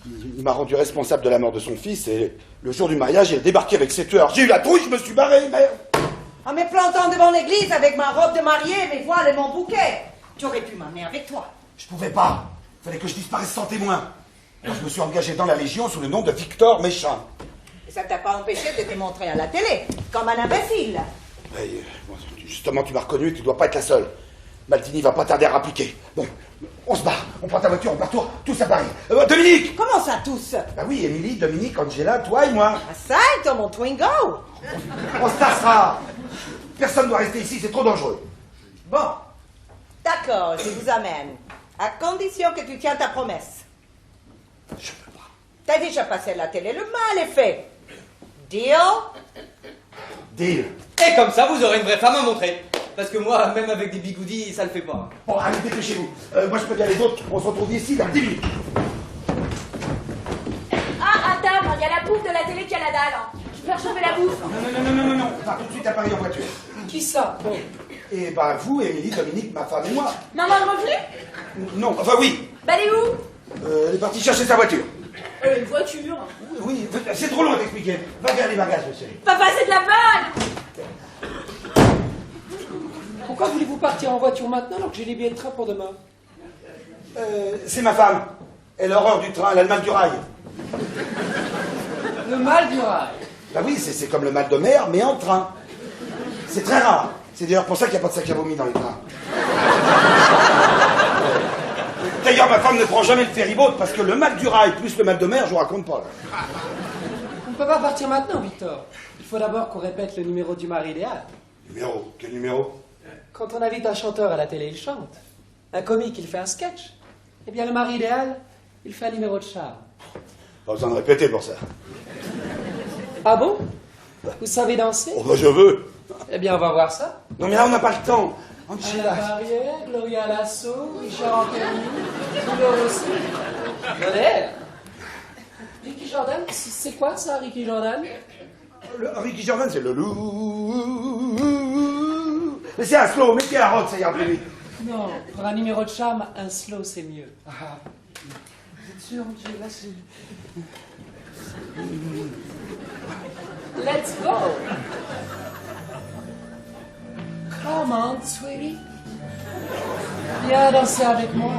Il m'a rendu responsable de la mort de son fils, et le jour du mariage, il a débarqué avec ses tueurs. J'ai eu la trouille, je me suis barré, merde! En me plantant devant l'église avec ma robe de mariée, mes voiles et mon bouquet. Tu aurais pu m'amener avec toi. Je pouvais pas. Fallait que je disparaisse sans témoin. Alors je me suis engagé dans la Légion sous le nom de Victor Méchin. Et ça t'a pas empêché de te montrer à la télé, comme un imbécile. Bon, justement, tu m'as reconnu et tu dois pas être la seule. Maldini va pas tarder à rappliquer. Bon, on se barre. On prend ta voiture, on part tous à Paris. Dominique! Comment ça, tous? Bah oui, Émilie, Dominique, Angela, toi et moi. Ah ça, dans mon Twingo. On se tassera. Personne ne doit rester ici, c'est trop dangereux. Bon, d'accord, je vous amène. À condition que tu tiens ta promesse. Je peux pas. T'as déjà passé la télé, le mal est fait. Deal? Deal. Et comme ça, vous aurez une vraie femme à montrer. Parce que moi, même avec des bigoudis, ça le fait pas. Bon, allez, dépêchez-vous. Moi, je peux dire les autres. On se retrouve ici dans 10 minutes. Ah, attends, il y a la bouffe de la télé qui a la dalle. Hein. Je vais faire chauffer la bouffe. Non. On part tout de suite à Paris en voiture. Qui ça? Bon. Et bah, vous, Émilie, Dominique, ma femme et moi. Maman est revenue? Non, enfin oui. Bah, elle est où? Elle est partie chercher sa voiture. Une voiture. Oui, c'est trop long à t'expliquer. Va vers les bagages, monsieur. Papa, c'est de la balle. Pourquoi voulez-vous partir en voiture maintenant alors que j'ai les billets de train pour demain? C'est ma femme. Elle a horreur du train, elle a le mal du rail. Le mal du rail. Bah oui, c'est comme le mal de mer, mais en train. C'est très rare. C'est d'ailleurs pour ça qu'il n'y a pas de sac à vomi dans les trains. D'ailleurs, ma femme ne prend jamais le ferryboat parce que le mal du rail plus le mal de mer, je vous raconte pas. Là. On ne peut pas partir maintenant, Victor. Il faut d'abord qu'on répète le numéro du mari idéal. Numéro? Quel numéro? Quand on invite un chanteur à la télé, il chante. Un comique, il fait un sketch. Eh bien, le mari idéal, il fait un numéro de charme. Pas besoin de répéter pour ça. Ah bon? Vous savez danser? Oh, bah je veux. Eh bien, on va voir ça. Non, mais là, on n'a pas le temps. Anna Angela. Barrière, Gloria Lasso, Richard Anthony, Tudor aussi. Modèle. Ricky Jordan, c'est quoi ça, Ricky Jordan? Ricky Jordan, c'est le loup. Mais c'est un slow, mettez un rock, ça ira plus vite. Non, pour un numéro de charme, un slow, c'est mieux. Ah. Vous êtes sûr, Angela, c'est... Let's go. Come on, sweetie. Viens danser avec moi.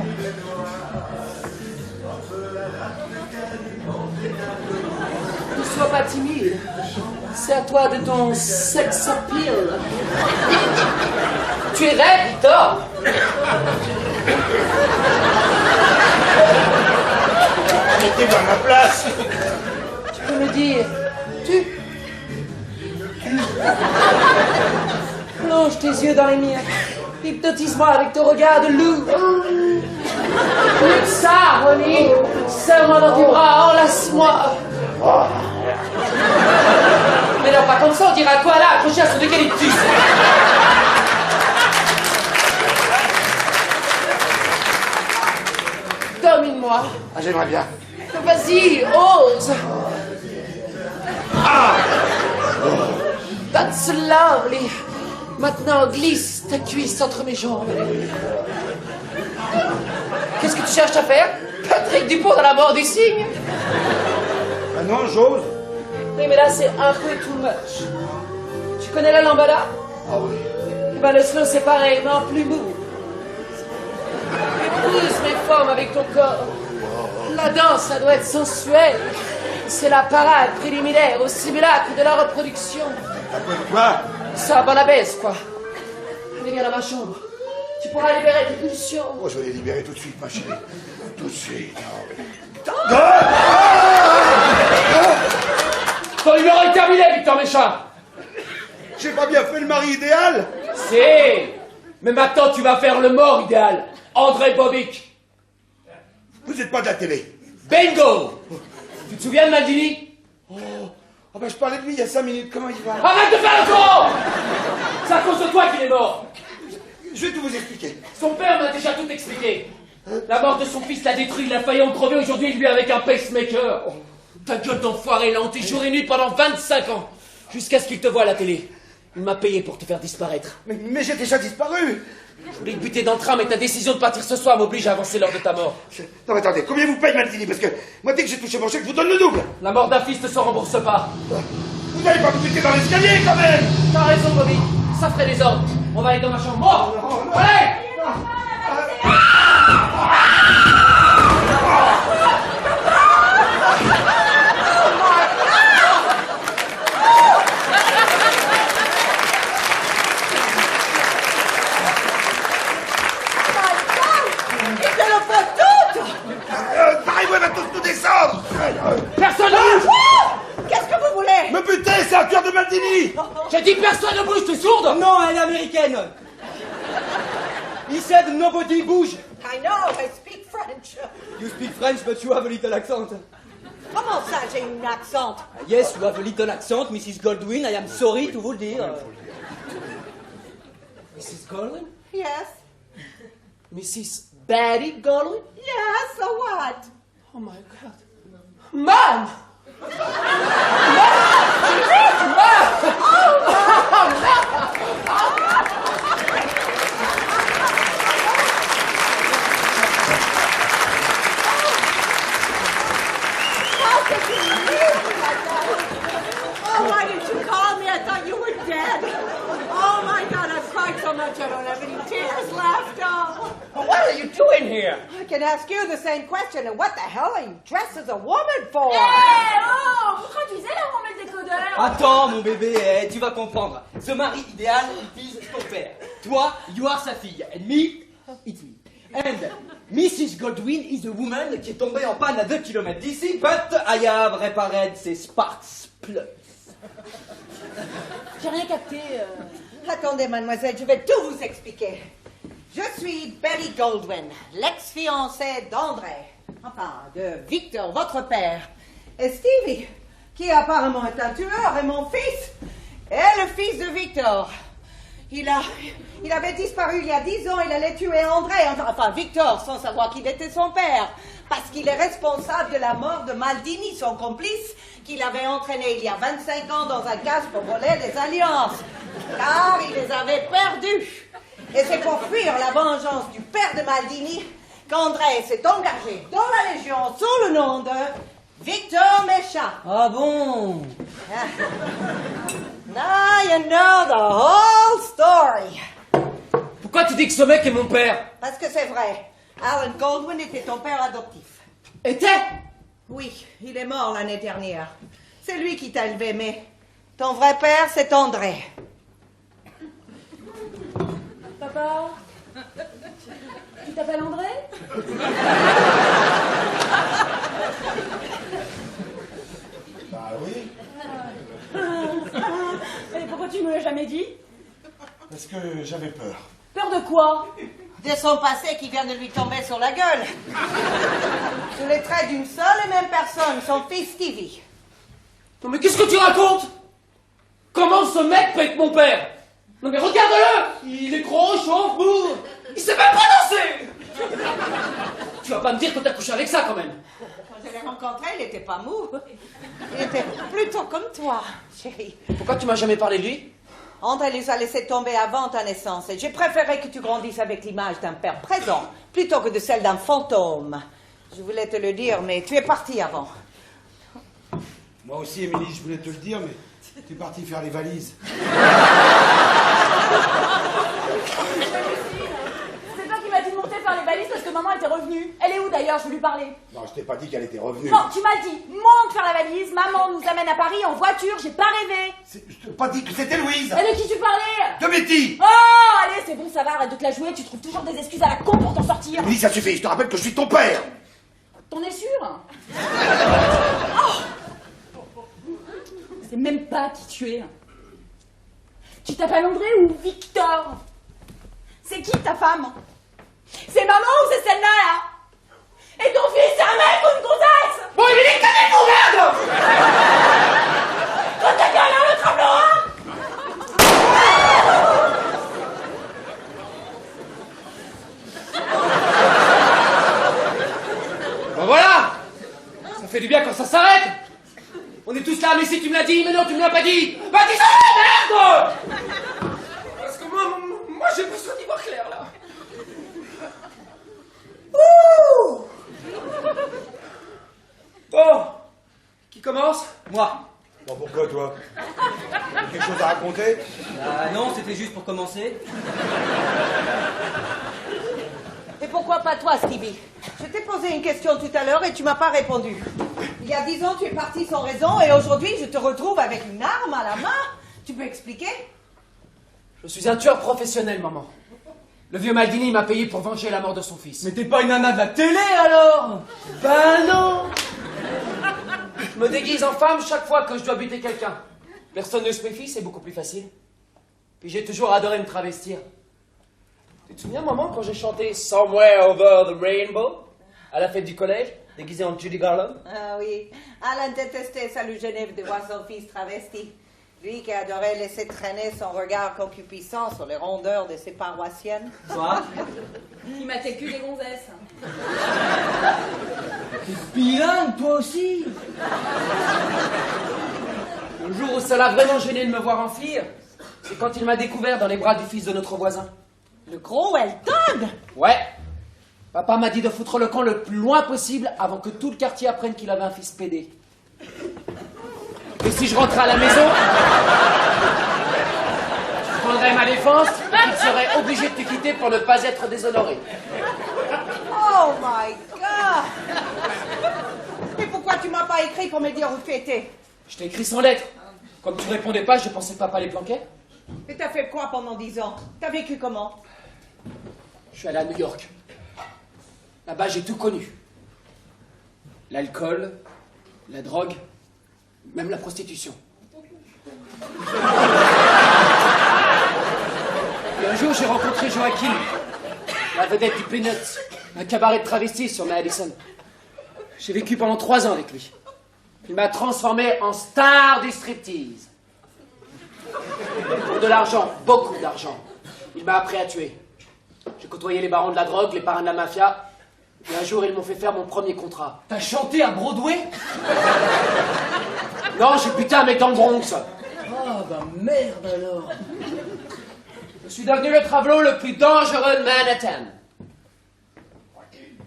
Ne sois pas timide. C'est à toi de ton sex appeal. Tu es raide, Victor. Mettez-vous à ma place. Tu peux me dire, tu. Plonge tes yeux dans les miens. Hypnotise-moi avec ton regard de loup. Plus que ça, Ronnie. Serre-moi dans tes bras, enlace-moi. Mais non, pas comme ça, on dirait à toi là, accroché à son eucalyptus. Domine-moi. Ah, j'aimerais bien. Vas-y, ose. That's lovely. Maintenant, glisse ta cuisse entre mes jambes. Qu'est-ce que tu cherches à faire? Patrick Dupont dans la mort du cygne? Ah non, j'ose. Oui, mais là, c'est un peu too much. Tu connais la lambada? Ah oui. Eh ben, le slow, c'est pareil, mais en plus mou. Épouse mes formes avec ton corps. La danse, ça doit être sensuel. C'est la parade préliminaire au simulacre de la reproduction. Un peu de quoi? Ça, bon la baisse, quoi. Allez, viens dans ma chambre. Tu pourras libérer tes pulsions. Oh, je vais les libérer tout de suite, ma chérie. Tout de suite. Ton numéro est terminé, Victor Méchant. J'ai pas bien fait le mari idéal? Si. Mais maintenant, tu vas faire le mort idéal. André Bobic. Vous êtes pas de la télé. Bingo. Tu te souviens de Maldini? Ah ben je parlais de lui il y a 5 minutes, comment il va? Arrête de faire le con. C'est à cause de toi qu'il est mort. Je vais tout vous expliquer. Son père m'a déjà tout expliqué. La mort de son fils l'a détruit, il a failli en crever aujourd'hui, lui avec un pacemaker. Ta gueule d'enfoiré, là, on t'est jour et nuit pendant 25 ans. Jusqu'à ce qu'il te voie à la télé. Il m'a payé pour te faire disparaître. Mais j'ai déjà disparu. Je voulais te buter dans le train, mais ta décision de partir ce soir m'oblige à avancer l'heure de ta mort. Non mais attendez, combien vous paye Maldini? Parce que moi dès que j'ai touché mon chèque, je vous donne le double. La mort d'un fils ne se rembourse pas. Vous n'allez pas vous buter dans l'escalier quand même. T'as raison, Bobby. Ça ferait des ordres. On va aller dans ma chambre. Oh, allez. Pareil-moi, va tous nous descendre. Personne ne bouge. Qu'est-ce que vous voulez? Me buter, c'est un cœur de Maldini. J'ai dit personne ne bouge, tu es sourde? Non, elle est américaine. He said nobody bouge. I know, I speak French. You speak French, but you have a little accent. Comment ça, j'ai une accent? Yes, you have a little accent, Mrs. Goldwyn. I am sorry to vous le dire. Mrs. Goldwyn? Yes. Mrs. Betty Goldwyn? Yes, so what? Oh my God. Mom! How could you leave me like that? Oh, why did you call me? I thought you were dead. Oh my God, I've cried so much I don't have any tears left. Oh. What are you doing here? I can ask you the same question. And what the hell are you dressed as a woman for? Oh, vous conduisez la roue de déconner. l'encodeur. Attends, mon bébé, tu vas comprendre. Ce mari idéal, il vise ton père. Toi, you are sa fille. And me, it's me. And Mrs. Godwin is a woman qui est tombée en panne à 2 km d'ici, but I have repaired ses sparks plugs. J'ai rien capté. Attendez, mademoiselle, je vais tout vous expliquer. Je suis Betty Goldwyn, l'ex-fiancée d'André, enfin, de Victor, votre père. Et Stevie, qui apparemment est un tueur, est mon fils, et le fils de Victor. Il avait disparu il y a 10 ans, il allait tuer André, enfin Victor, sans savoir qu'il était son père, parce qu'il est responsable de la mort de Maldini, son complice, qu'il avait entraîné il y a 25 ans dans un cache pour voler les alliances, car il les avait perdus. Et c'est pour fuir la vengeance du père de Maldini qu'André s'est engagé dans la Légion sous le nom de Victor Méchat. Ah bon? Now you know the whole story. Pourquoi tu dis que ce mec est mon père? Parce que c'est vrai. Alan Goldwyn était ton père adoptif. Était? Oui, il est mort l'année dernière. C'est lui qui t'a élevé, mais ton vrai père, c'est André. Papa, tu t'appelles André? Bah oui, Et pourquoi tu me l'as jamais dit? parce que j'avais peur. Peur de quoi? De son passé qui vient de lui tomber sur la gueule. Sous les traits d'une seule et même personne, son fils Stevie. Non mais qu'est-ce que tu racontes? Comment ce mec peut être mon père? Non mais regarde-le! Il est gros, chauve, bourre! Il sait même pas danser! Tu vas pas me dire que t'as couché avec ça quand même? Quand je l'ai rencontré, il était pas mou. Il était plutôt comme toi, chérie. Pourquoi tu m'as jamais parlé de lui? André les a laissés tomber avant ta naissance et j'ai préféré que tu grandisses avec l'image d'un père présent plutôt que de celle d'un fantôme. Je voulais te le dire, mais tu es parti avant. Moi aussi, Émilie, je voulais te le dire, mais t'es parti faire les valises. C'est toi qui m'as dit de monter faire les valises parce que maman était revenue. Elle est où d'ailleurs? Je veux lui parler. Non, je t'ai pas dit qu'elle était revenue. Non, tu m'as dit, monte faire la valise, maman nous amène à Paris en voiture, j'ai pas rêvé. Je t'ai pas dit que c'était Louise. Et de qui tu parlais? De Betty. Oh, allez, c'est bon, ça va, arrête de te la jouer, tu trouves toujours des excuses à la con pour t'en sortir. Émilie, ça suffit, je te rappelle que je suis ton père. T'en es sûr? Oh, c'est même pas qui tu es. Tu t'appelles André ou Victor? C'est qui ta femme? C'est maman ou c'est celle-là, là? Et ton fils, c'est un mec ou une gonzesse? Bon, il est cané pour merde! Toi, ta gueule, hein, le tremblant, Ben voilà! Ça fait du bien quand ça s'arrête! On est tous là, mais si tu me l'as dit, mais non, tu me l'as pas dit! Bah dis ça, merde! Parce que moi j'ai besoin d'y voir clair, là! Ouh! Bon! Qui commence? Moi. Bon, pourquoi, toi? T'as quelque chose à raconter? Non, c'était juste pour commencer. Et pourquoi pas toi, Stevie? Je t'ai posé une question tout à l'heure et tu m'as pas répondu. Il y a 10 ans, tu es parti sans raison et aujourd'hui, je te retrouve avec une arme à la main. Tu peux expliquer? Je suis un tueur professionnel, maman. Le vieux Maldini m'a payé pour venger la mort de son fils. Mais t'es pas une nana de la télé alors? Ben non! Je me déguise en femme chaque fois que je dois buter quelqu'un. Personne ne se méfie, c'est beaucoup plus facile. Puis j'ai toujours adoré me travestir. Tu te souviens, maman, quand j'ai chanté Somewhere Over the Rainbow à la fête du collège, déguisé en Judy Garland? Ah oui, Alan détestait ça, lui Genève, de voir son fils travesti. Lui qui adorait laisser traîner son regard concupiscent sur les rondeurs de ses paroissiennes. Toi? Il m'a técu les gonzesses. T'es bilingue, toi aussi? Le jour où ça l'a vraiment gêné de me voir en fille, c'est quand il m'a découvert dans les bras du fils de notre voisin. Le gros Elton! Ouais. Papa m'a dit de foutre le camp le plus loin possible avant que tout le quartier apprenne qu'il avait un fils pédé. Et si je rentrais à la maison, je prendrais ma défense et qu'il serait obligé de te quitter pour ne pas être déshonoré. Oh my God! Et pourquoi tu m'as pas écrit pour me dire où tu étais? Je t'ai écrit sans lettre. Comme tu répondais pas, je pensais que papa les planquait. Et t'as fait quoi pendant 10 ans? T'as vécu comment? Je suis allé à New York. Là-bas, j'ai tout connu. L'alcool, la drogue, même la prostitution. Et un jour, j'ai rencontré Joachim, la vedette du Peanuts, un cabaret de travestis sur Madison. J'ai vécu pendant 3 ans avec lui. Il m'a transformé en star du striptease. Pour de l'argent, beaucoup d'argent. Il m'a appris à tuer. J'ai côtoyé les barons de la drogue, les parrains de la mafia. Et un jour, ils m'ont fait faire mon premier contrat. T'as chanté à Broadway? Non, j'ai buté un mec dans le Bronx. Ah, bah merde alors. Je suis devenu le travelot le plus dangereux de Manhattan.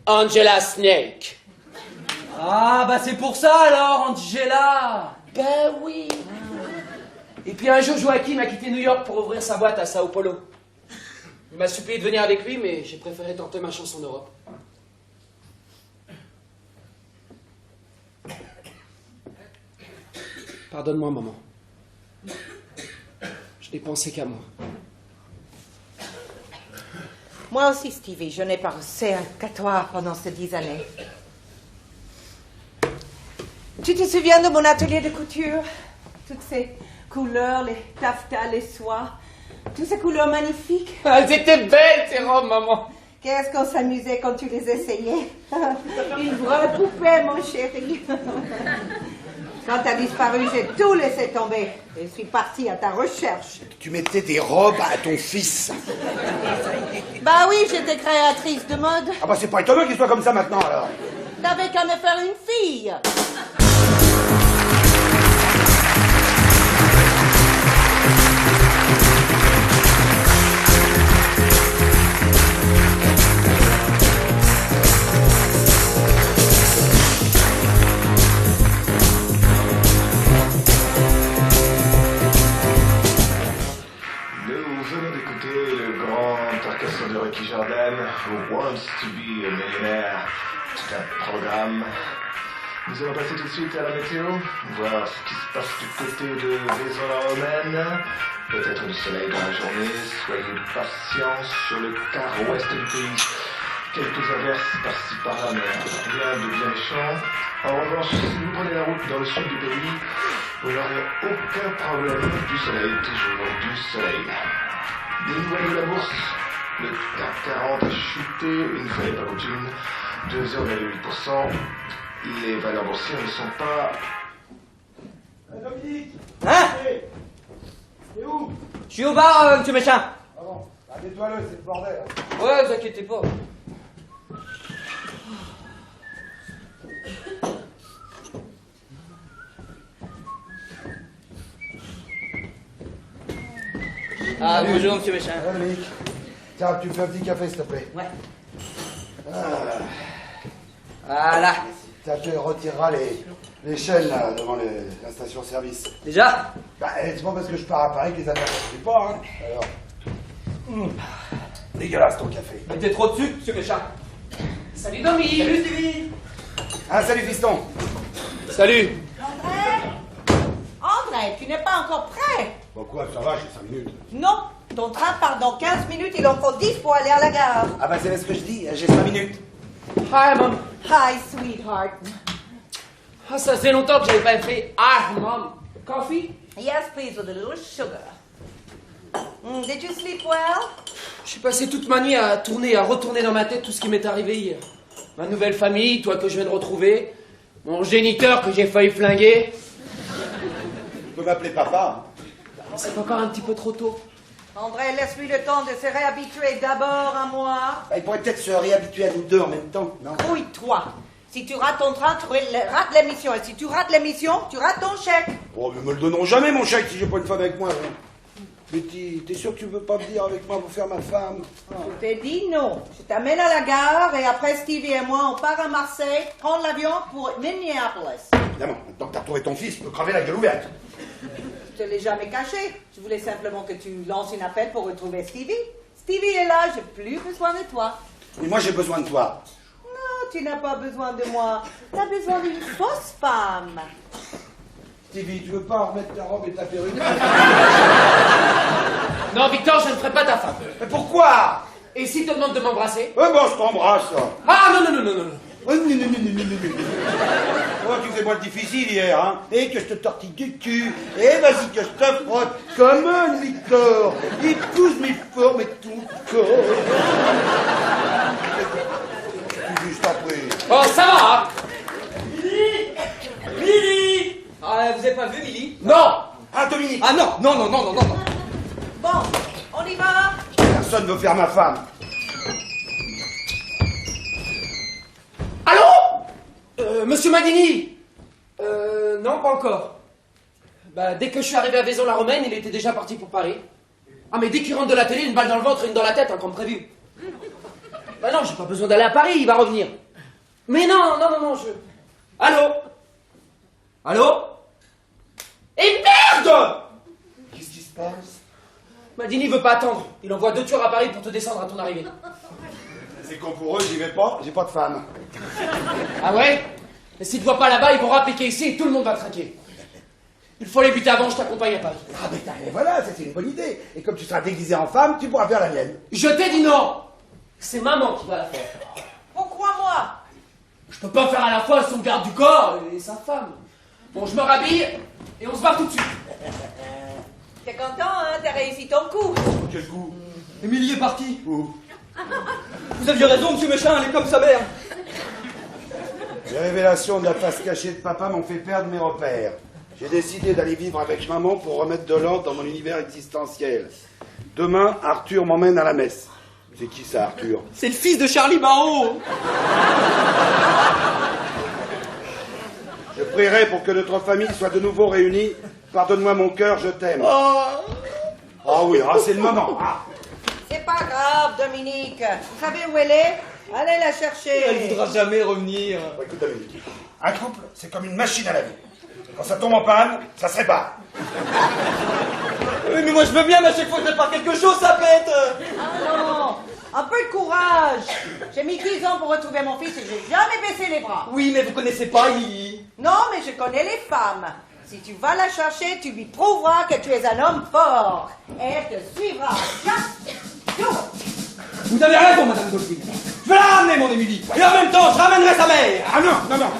Angela Snake. Ah, bah c'est pour ça alors, Angela. Ben oui. Et puis un jour, Joachim a quitté New York pour ouvrir sa boîte à Sao Paulo. Il m'a supplié de venir avec lui, mais j'ai préféré tenter ma chance en Europe. Pardonne-moi, maman. Je n'ai pensé qu'à moi. Moi aussi, Stevie, je n'ai pensé qu'à toi pendant ces 10 années. Tu te souviens de mon atelier de couture? Toutes ces couleurs, les taffetas, les soies, toutes ces couleurs magnifiques. Elles étaient belles, ces robes, maman. Qu'est-ce qu'on s'amusait quand tu les essayais. Une vraie poupée, mon chéri. Quand t'as disparu, j'ai tout laissé tomber. Je suis partie à ta recherche. Tu mettais des robes à ton fils. Bah oui, j'étais créatrice de mode. Ah bah c'est pas étonnant qu'il soit comme ça maintenant alors. T'avais qu'à me faire une fille. Who Wants to Be a Millionaire. C'est un programme. Nous allons passer tout de suite à la météo, voir ce qui se passe du côté de Vaison-la-Romaine. Peut-être du soleil dans la journée, soyez patients sur le quart ouest du pays. Quelques averses par-ci par-là, mais rien de bien méchant. En revanche, si vous prenez la route dans le sud du pays, vous n'aurez aucun problème. Du soleil, toujours du soleil. Des nouvelles de la bourse. Le CAC 40 a chuté, une fois n'est pas coutume, de 0,8%. Les valeurs boursières ne sont pas... Dominique. Hein? T'es où? Je suis au bar, monsieur méchant. Ah bon, bah, nettoie-le, c'est le bordel. Ouais, vous inquiétez pas. Ah, bonjour, monsieur méchant. Dominique. Tiens, tu me fais un petit café, s'il te plaît. Ouais. Ah. Voilà. Tiens, tu retireras les chaînes là, devant la station-service. Déjà? Bah, c'est pas parce que je pars à Paris que les affaires ne pas, hein. Alors. Dégueulasse ton café. Mettez trop dessus, monsieur méchant. Salut, Domi. Salut, Stevie. Ah, salut, fiston. Salut. André, tu n'es pas encore prêt. Bon, quoi, ça va, j'ai 5 minutes. Non, ton train part dans 15 minutes, il en faut 10 pour aller à la gare. Ah, bah, c'est ce que je dis, j'ai 5 minutes. Hi, Mom. Hi, sweetheart. Ah, ça faisait longtemps que j'avais pas fait. Ah, Mom. Coffee? Yes, please, with a little sugar. Did you sleep well? J'ai passé toute ma nuit à tourner, à retourner dans ma tête tout ce qui m'est arrivé hier. Ma nouvelle famille, toi que je viens de retrouver, mon géniteur que j'ai failli flinguer. Tu peux m'appeler papa. C'est encore un petit peu trop tôt. André, laisse-lui le temps de se réhabituer d'abord à moi. Bah, il pourrait peut-être se réhabituer à nous deux en même temps, non? Oui, toi. Si tu rates ton train, tu rates l'émission. Et si tu rates l'émission, tu rates ton chèque. Oh, mais me le donneront jamais, mon chèque, si j'ai pas une femme avec moi. Hein. Mais t'es sûr que tu veux pas venir avec moi pour faire ma femme? Je t'ai dit non. Je t'amène à la gare et après Stevie et moi, on part à Marseille, prendre l'avion pour Minneapolis. Évidemment, maintenant que t'as retrouvé ton fils, tu peux crever la gueule ouverte. Je te l'ai jamais caché. Je voulais simplement que tu lances un appel pour retrouver Stevie. Stevie est là, j'ai plus besoin de toi. Mais moi, j'ai besoin de toi. Non, tu n'as pas besoin de moi. Tu as besoin d'une fausse femme. Stevie, tu veux pas remettre ta robe et ta perruque? Non, Victor, je ne ferai pas ta femme. Mais pourquoi? Et s'il te demande de m'embrasser? Ouais, bon, je t'embrasse. Ah, non, non, non, non, non, non. Oh, tu fais moi le difficile hier, hein? Et que je te tortille du cul. Et vas-y que je te frotte comme un Victor. Il touche mes formes et tout le corps. Je t'en prie. Oh, ça va, hein? Milly! Ah, vous avez pas vu Milly? Non! Ah, Dominique, Ah non, non, non, non, non, non, non. Bon, on y va? personne ne veut faire ma femme. Allô? Monsieur Madini? Non, pas encore. Bah, dès que je suis arrivé à Vaison-la-Romaine, il était déjà parti pour Paris. Ah, mais dès qu'il rentre de la télé, une balle dans le ventre et une dans la tête, hein, comme prévu. Bah non, j'ai pas besoin d'aller à Paris, il va revenir. Mais non, non, non, non, je... Allô? Allô? Et merde! Qu'est-ce qui se passe? Madini veut pas attendre. Il envoie 2 tueurs à Paris pour te descendre à ton arrivée. C'est con pour eux, j'y vais pas, j'ai pas de femme. Ah ouais? Et s'ils te voient pas là-bas, ils vont rappliquer ici et tout le monde va craquer. Il faut les buter avant, je t'accompagne à Paris. Ah, mais voilà, ça c'est une bonne idée. Et comme tu seras déguisé en femme, tu pourras faire la mienne. Je t'ai dit non! C'est maman qui va la faire. Pourquoi moi? Je peux pas faire à la fois son garde du corps et sa femme. Bon, je me rhabille et on se barre tout de suite. T'es content, hein? T'as réussi ton coup. Quel coup? Émilie est partie. Où? Vous aviez raison, monsieur Méchin, elle est comme sa mère. Les révélations de la face cachée de papa m'ont fait perdre mes repères. J'ai décidé d'aller vivre avec maman pour remettre de l'ordre dans mon univers existentiel. Demain, Arthur m'emmène à la messe. C'est qui ça, Arthur? C'est le fils de Charlie Barrault. Je prierai pour que notre famille soit de nouveau réunie. Pardonne-moi mon cœur, je t'aime. Ah oui, ah, c'est le moment. Ah. C'est pas grave, Dominique. Vous savez où elle est? Allez la chercher. Elle voudra jamais revenir. Bon, écoute, Dominique, un couple, c'est comme une machine à laver. Quand ça tombe en panne, ça se répare. Oui, mais moi je veux bien, mais à chaque fois que je répare quelque chose, ça pète. Ah non, un peu de courage. J'ai mis 10 ans pour retrouver mon fils et j'ai jamais baissé les bras. Oui, mais vous connaissez pas Lily. Non, mais je connais les femmes. Si tu vas la chercher, tu lui prouveras que tu es un homme fort. Et elle te suivra. Viens, go. Vous avez raison, madame Dolphin. Je vais la ramener, mon Émilie. Et en même temps, je ramènerai sa mère. Ah non, non, non.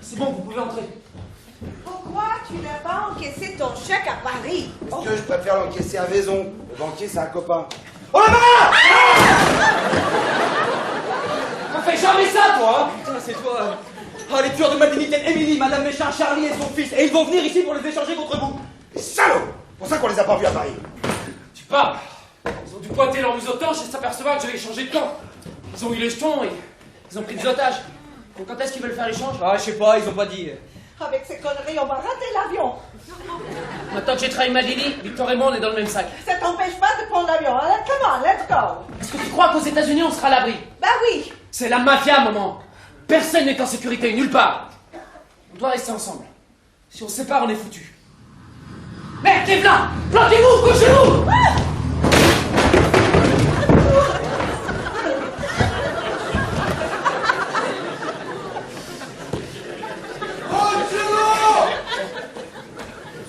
C'est bon, vous pouvez entrer. Pourquoi tu n'as pas encaissé ton chèque à Paris? Parce que je préfère l'encaisser à Vaison. Le banquier, c'est un copain. Oh là-bas. On fait jamais ça, toi, hein? Putain, c'est toi. Ah, les tueurs de ma dignité, Émilie, madame Méchin, Charlie et son fils. Et ils vont venir ici pour les échanger contre vous. Les salauds! C'est pour ça qu'on les a pas vus à Paris. Tu parles. Ils ont dû pointer leur museau torche et s'apercevoir que j'avais changé de camp. Ils ont eu les jetons et ils ont pris des otages. Donc quand est-ce qu'ils veulent faire l'échange? Ah, je sais pas, ils ont pas dit. Avec ces conneries, on va rater l'avion. Maintenant que j'ai trahi Madini, Victor et moi on est dans le même sac. Ça t'empêche pas de prendre l'avion. Allez, come on, let's go. Est-ce que tu crois qu'aux États-Unis on sera à l'abri? Bah oui. C'est la mafia, maman. Personne n'est en sécurité, nulle part. On doit rester ensemble. Si on se sépare, on est foutus. Merde, t'es là! Plantez-vous, couchez-vous!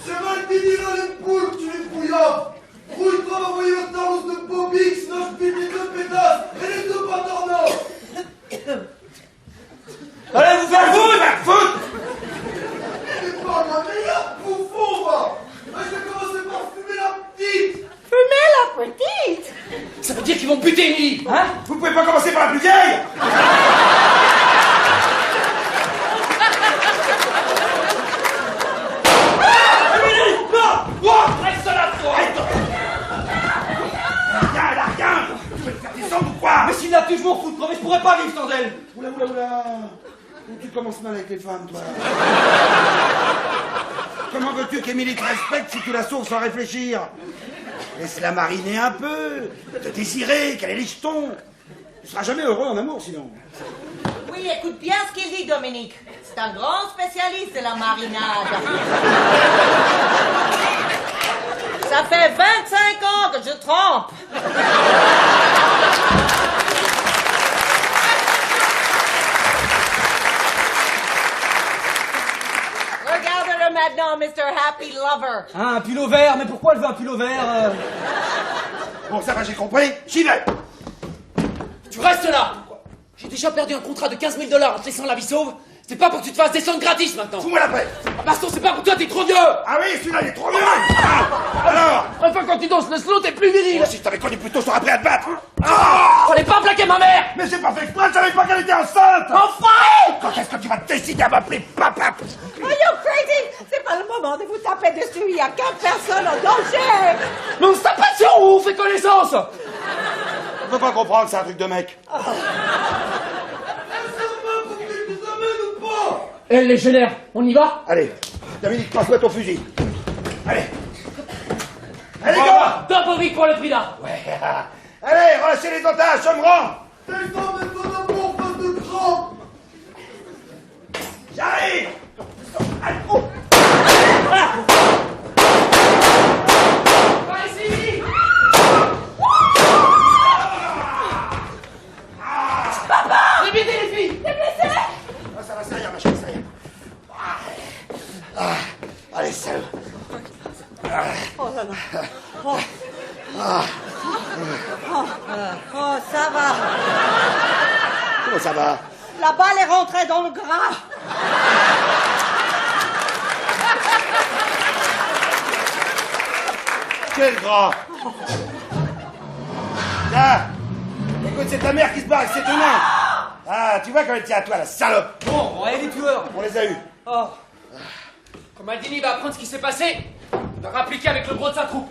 C'est mal fini dans les poules, tu es bouillant. Rouille-toi d'envoyer le tarlos de Bobix, 9 pipi de pétasse et les 2 patornos. Allez, vous faire foutre! C'est pas la meilleure bouffon, va. Je vais commencer par fumer la petite. Fumer la petite. Ça veut dire qu'ils vont buter Emily! Hein? Vous pouvez pas commencer par s'il l'a plus, je m'en fous de crever, je pourrais pas vivre sans elle. Oula. Où tu commences mal avec les femmes, toi. Comment veux-tu qu'Émilie te respecte si tu la sauves sans réfléchir? Laisse-la mariner un peu, te désirer, qu'elle est licheton. Tu seras jamais heureux en amour, sinon. Oui, écoute bien ce qu'il dit, Dominique. C'est un grand spécialiste de la marinade. Ça fait 25 ans que je trempe. Regarde-le maintenant, Mr. Happy Lover. Ah, un pull au vert, mais pourquoi elle veut un pull au vert Bon, ça va, j'ai compris. J'y vais. Tu restes là. J'ai déjà perdu un contrat de 15 000 $ en te laissant la vie sauve. C'est pas pour que tu te fasses descendre gratis maintenant. Fous-moi la paix. Ah, Baston, c'est pas pour toi, t'es trop vieux. Ah oui, celui-là, il est trop vieux. Alors Enfin, quand tu danses le slow, t'es plus viril. Oh, si je t'avais connu plus tôt, je t'aurais appris à te battre. Fallait pas plaquer ma mère. Mais j'ai pas fait exprès, je savais pas qu'elle était enceinte. Enfin. Quand est-ce que tu vas te décider à m'appeler papa? Are you crazy? C'est pas le moment de vous taper dessus. Il y a 4 personnes en danger. Mais on se tape pas dessus, on fait connaissance. Je peux pas comprendre, c'est un truc de mec. Eh, légionnaire, on y va? Allez, Dominique, passe-moi ton fusil. Allez. Allez, On gars. va. Dopovic pour le prix là. Ouais. Allez, relâchez les otages, je me rends. Descends de ton amour, face de crampe. J'arrive. Allez, oh. Par ici. Répétez les filles. T'es blessé? Ah, ça va, ça ira, ma chérie, ça ira. Allez, salut. Oh là là. Oh, ça va. Comment ça va? La balle est rentrée dans le gras. Quel gras. Là, écoute, c'est ta mère qui se bat avec ses deux mains. Ah, tu vois quand elle tient à toi, la salope. Bon, on va aller les tueurs. On les a eus. Oh. Quand Maldini va apprendre ce qui s'est passé, il va rappliquer avec le gros de sa troupe.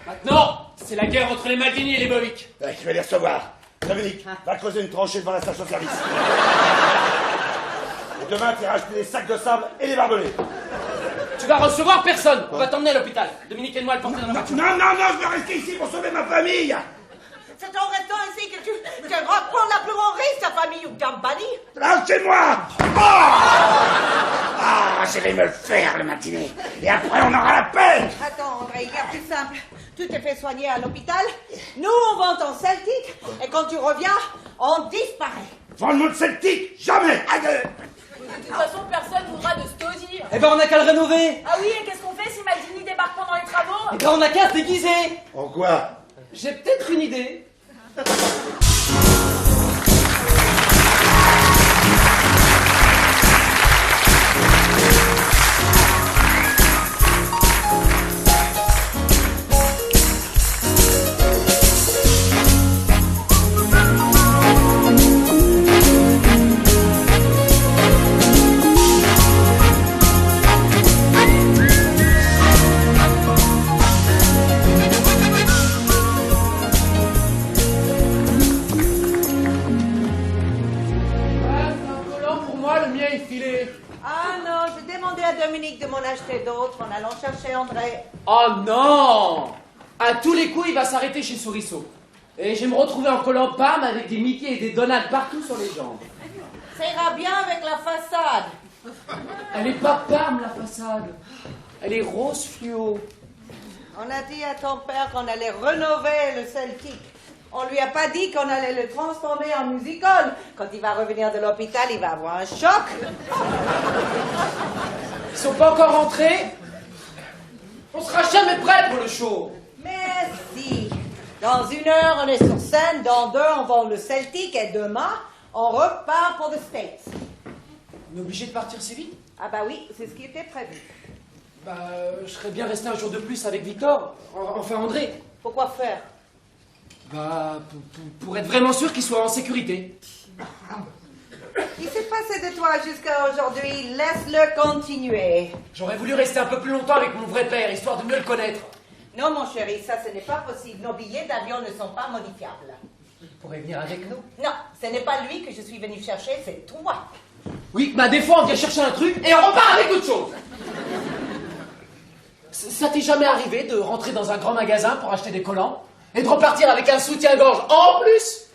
Maintenant, c'est la guerre entre les Maldini et les Bovic. Ouais, je vais les recevoir. Dominique, va creuser une tranchée devant la station-service. Et demain, tu iras acheter des sacs de sable et des barbelés. Tu vas recevoir personne. On va t'emmener à l'hôpital. Dominique et moi le porter dans la voiture. Non, je vais rester ici pour sauver ma famille. C'est en restant ici que tu prendre la plus grande risque, ta famille ou Gambani. Lâchez-moi. Je vais me le faire le matinée. Et après, on aura la paix. Attends, André, il y a plus simple. Tu t'es fait soigner à l'hôpital, nous on vend ton Celtic, et quand tu reviens, on disparaît. Vendre mon Celtic, jamais. De toute façon, personne ne voudra de ce taudis. Eh ben, on a qu'à le rénover. Ah oui, et qu'est-ce qu'on fait si Maldini débarque pendant les travaux? Eh ben, on a qu'à se déguiser. En quoi? J'ai peut-être une idée. Ah non, j'ai demandé à Dominique de m'en acheter d'autres en allant chercher André. Oh non! À tous les coups, il va s'arrêter chez Souriceau. Et je vais me retrouver en collant Pam avec des Mickey et des Donald partout sur les jambes. Ça ira bien avec la façade. Elle est pas Pam, la façade. Elle est rose fluo. On a dit à ton père qu'on allait rénover le Celtic. On lui a pas dit qu'on allait le transformer en musical. Quand il va revenir de l'hôpital, il va avoir un choc. Ils sont pas encore rentrés? On sera jamais prêts pour le show. Mais si. Dans 1 heure, on est sur scène. Dans 2, on vend le Celtic. Et demain, on repart pour the States. On est obligé de partir si vite? Ah bah oui, c'est ce qui était prévu. Bah, je serais bien resté un jour de plus avec Victor. Enfin, André. Pourquoi faire? Bah, pour être vraiment sûr qu'il soit en sécurité. Il s'est passé de toi jusqu'à aujourd'hui. Laisse-le continuer. J'aurais voulu rester un peu plus longtemps avec mon vrai père, histoire de mieux le connaître. Non, mon chéri, ça, ce n'est pas possible. Nos billets d'avion ne sont pas modifiables. pourrait venir avec nous. Non, ce n'est pas lui que je suis venue chercher, c'est toi. Oui, bah des fois on vient chercher un truc et on repart avec autre chose. Ça t'est jamais arrivé de rentrer dans un grand magasin pour acheter des collants et de repartir avec un soutien-gorge en plus?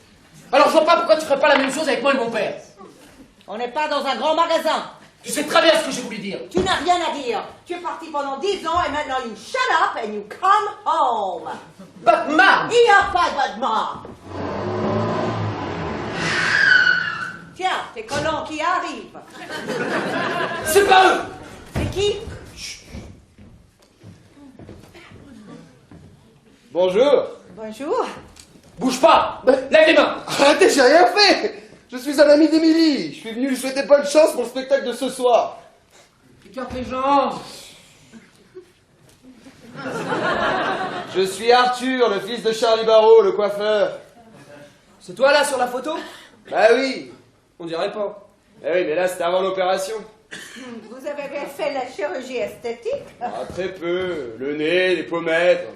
Alors je vois pas pourquoi tu ferais pas la même chose avec moi et mon père. On n'est pas dans un grand magasin. Tu sais très bien ce que j'ai voulu dire. Tu n'as rien à dire. Tu es parti pendant 10 ans et maintenant you shut up and you come home. But ma'am! Il n'y a pas de mort. Tiens, tes collants qui arrivent. C'est pas eux! C'est qui? Bonjour. Bonjour. Bouge pas! Lève les mains! Arrêtez, j'ai rien fait. Je suis un ami d'Émilie. Je suis venu lui souhaiter bonne chance pour le spectacle de ce soir. Écarte les jambes! Je suis Arthur, le fils de Charlie Barrault, le coiffeur. C'est toi là sur la photo? Bah oui. On dirait pas. Eh oui, mais là c'était avant l'opération. Vous avez fait la chirurgie esthétique? Ah, très peu. Le nez, les pommettes.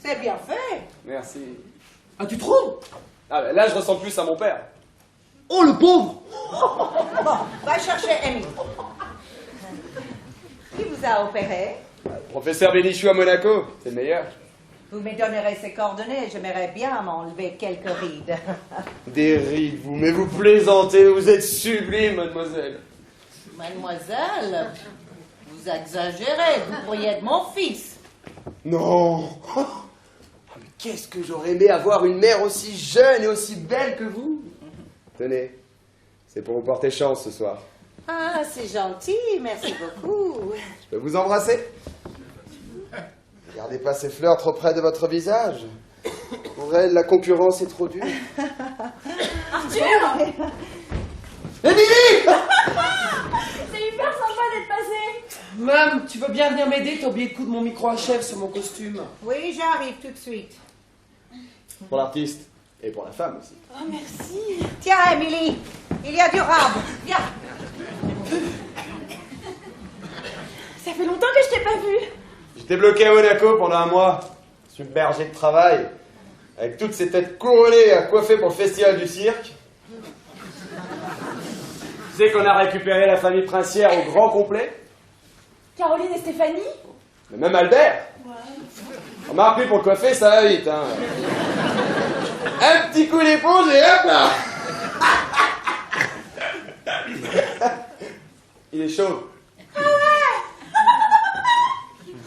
C'est bien fait. Merci. Ah, tu trouves? Ah, bah là je ressemble plus à mon père. Oh le pauvre! Bon, va chercher Amy. Qui vous a opéré? Professeur Bénichou à Monaco, c'est le meilleur. Vous me donnerez ses coordonnées, j'aimerais bien m'enlever quelques rides. Des rides, vous, mais vous plaisantez, vous êtes sublime, mademoiselle. Mademoiselle, vous exagérez, vous pourriez être mon fils. Non. Oh, mais qu'est-ce que j'aurais aimé avoir une mère aussi jeune et aussi belle que vous. Tenez, c'est pour vous porter chance ce soir. Ah, c'est gentil, merci beaucoup. Je peux vous embrasser? Gardez pas ces fleurs trop près de votre visage. Pour elle, la concurrence est trop dure. Arthur! Émilie! C'est hyper sympa d'être passé! Mam, tu veux bien venir m'aider? T'as oublié de coudre mon micro HF sur mon costume. Oui, j'arrive tout de suite. Pour l'artiste. Et pour la femme aussi. Oh, merci! Tiens, Émilie, il y a du rab. Viens. Ça fait longtemps que je t'ai pas vu! J'étais bloqué à Monaco pendant un mois, submergé de travail, avec toutes ces têtes couronnées à coiffer pour le festival du cirque. Tu sais qu'on a récupéré la famille princière au grand complet, Caroline et Stéphanie? mais même Albert. Remarque, lui, pour le coiffer, ça va vite, hein. Un petit coup d'éponge et hop là. Il est chaud.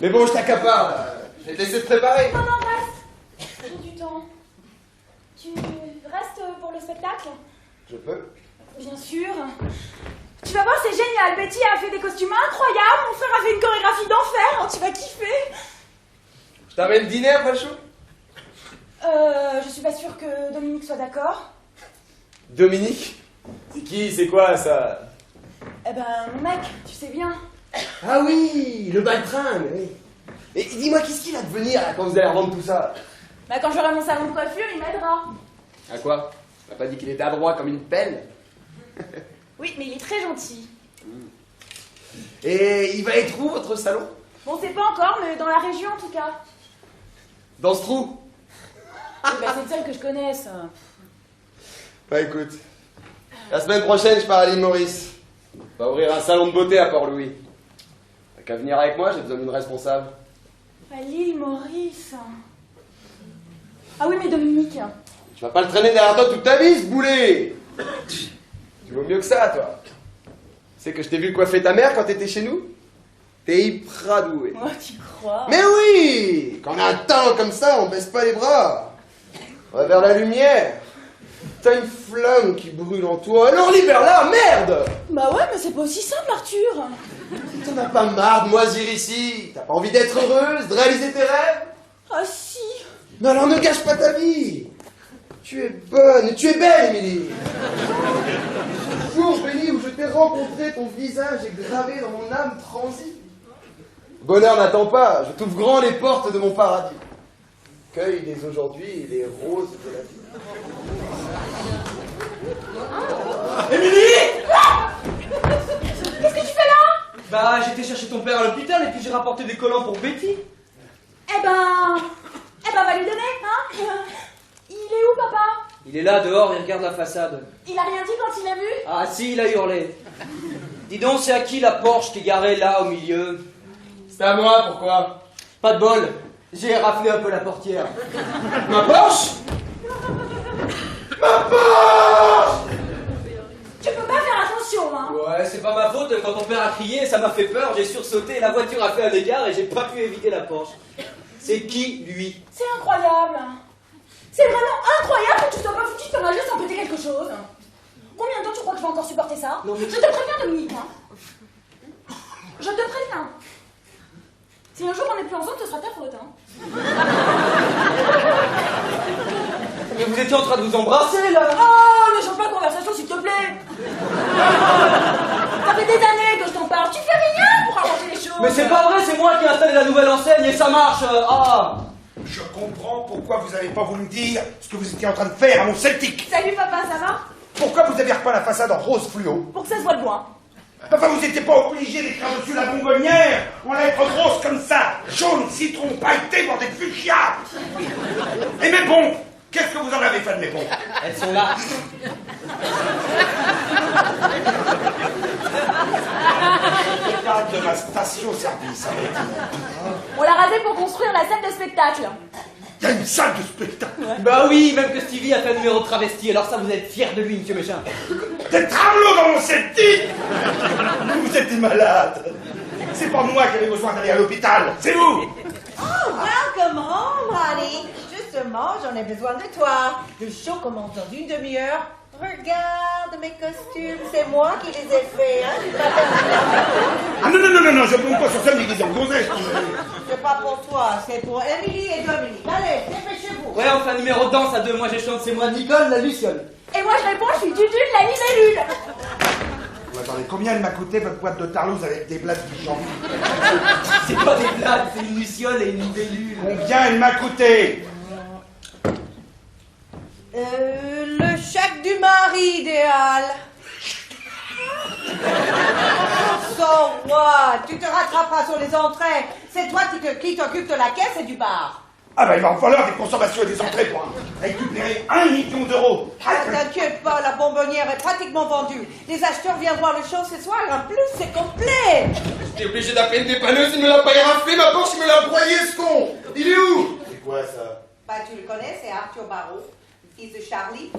Mais bon, je t'accapare, là. Je vais te laisser te préparer. Non, non, reste! J'ai du temps. Tu restes pour le spectacle? Je peux. Bien sûr. Tu vas voir, c'est génial. Betty a fait des costumes incroyables. Mon frère a fait une chorégraphie d'enfer. Tu vas kiffer. Je t'amène dîner après le show? Je suis pas sûre que Dominique soit d'accord. Dominique? C'est qui? C'est quoi, ça? Eh ben, mon mec, tu sais bien. Ah oui, le baltringue, oui. Et dis-moi, qu'est-ce qu'il va devenir, là, quand vous allez revendre tout ça? Bah, quand j'aurai mon salon de coiffure, il m'aidera. À quoi? On m'a pas dit qu'il était adroit comme une pelle? Oui, mais il est très gentil. Et il va être où, votre salon? Bon, c'est pas encore, mais dans la région en tout cas. Dans ce trou? Eh ben, c'est le seul que je connaisse. Bah écoute, la semaine prochaine, je pars à l'île Maurice. On va ouvrir un salon de beauté à Port-Louis. T'as qu'à venir avec moi, j'ai besoin d'une responsable. À l'île Maurice. Ah oui, mais Dominique. Tu vas pas le traîner derrière toi toute ta vie, ce boulet. Tu vaux mieux que ça, toi. Tu sais que je t'ai vu coiffer ta mère quand t'étais chez nous? T'es hyper doué. Oh, tu crois? Mais oui! Quand on a un talent comme ça, on baisse pas les bras. On va vers la lumière. T'as une flamme qui brûle en toi, alors libère-la, merde! Bah ouais, mais c'est pas aussi simple, Arthur. T'en as pas marre de moisir ici? T'as pas envie d'être heureuse, de réaliser tes rêves? Ah si. Mais alors ne gâche pas ta vie! Tu es bonne, tu es belle, Émilie! Le jour béni où je t'ai rencontré, ton visage est gravé dans mon âme transie. Bonheur n'attend pas, je t'ouvre grand les portes de mon paradis. Cueille dès aujourd'hui les roses de la vie. Émilie! Qu'est-ce que tu fais là? Bah, j'étais chercher ton père à l'hôpital et puis j'ai rapporté des collants pour Betty. Eh ben, va lui donner, hein? Il est où, papa? Il est là, dehors, il regarde la façade. Il a rien dit quand il l'a vu? Ah si, il a hurlé. Dis donc, c'est à qui la Porsche qui est garée là, au milieu? C'est à moi, pourquoi? Pas de bol. J'ai raflé un peu la portière. Ma Porsche? Ma Porsche! Tu peux pas faire attention, hein? Ouais, c'est pas ma faute. Quand ton père a crié, ça m'a fait peur. J'ai sursauté, la voiture a fait un écart et j'ai pas pu éviter la Porsche. C'est qui, lui? C'est incroyable. C'est vraiment incroyable que tu sois pas foutu de ton âge sans péter quelque chose. Combien de temps tu crois que je vais encore supporter ça? Non, mais... Je te préviens, Dominique. Hein. Je te préviens. Si un jour on n'est plus ensemble, ce sera ta faute. Hein. Mais vous étiez en train de vous embrasser, là. Oh, ne change pas de conversation, s'il te plaît. Ça fait des années que je t'en parle. Tu fais rien pour arranger les choses. Mais c'est pas vrai, c'est moi qui ai installé la nouvelle enseigne et ça marche. Ah. Je comprends pourquoi vous n'avez pas voulu me dire ce que vous étiez en train de faire à mon Celtic. Salut papa, ça va? Pourquoi vous avez repeint la façade en rose fluo? Pour que ça se voit de loin. Enfin, vous n'étiez pas obligé d'écrire dessus la bonbonnière en lettres grosses comme ça, jaune, citron, pailleté, bordée de fuchsia. Et mes pompes, qu'est-ce que vous en avez fait de mes pompes? Elles sont là. Je parle de ma station-service. On l'a rasé pour construire la salle de spectacle. Il y a une salle de spectacle. Bah oui, même que Stevie a fait un numéro de travesti, alors ça vous êtes fiers de lui, monsieur Méchin. Des tramelots dans mon Celtic. Vous êtes des malades. C'est pas moi qui avais besoin d'aller à l'hôpital, c'est vous. Oh, welcome home, honey. Justement, j'en ai besoin de toi. Le show commence dans une demi-heure. Regarde mes costumes, c'est moi qui les ai faits, hein. Ah non, je ne pas sur ça, mais ils ont gonzesse. C'est pas pour toi, c'est pour Emily et Dominique. Allez, dépêchez-vous. Ouais, on fait un numéro de danse à deux, moi je chante, c'est moi Nicole, la Luciole. Et moi je réponds, je suis Dudu de la libellule. Vous attendez, combien elle m'a coûté votre boîte de tarlouse avec des blattes qui chantent? C'est pas des blagues, c'est une Luciole et une libellule. Combien elle m'a coûté? Le chèque du mari idéal. So what? Tu te rattraperas sur les entrées. C'est toi qui t'occupe de la caisse et du bar. Ah ben il va en falloir des consommations et des entrées pour récupérer 1 million d'euros. T'inquiète pas, la bonbonnière est pratiquement vendue. Les acheteurs viennent voir le show ce soir, en plus c'est complet. J'étais obligé d'appeler une dépanneuse, il me l'a pas éraflé, ma Porsche, il me l'a broyé, ce con. Il est où? C'est quoi ça? Bah tu le connais, c'est Arthur Barrault, le fils de Charlie.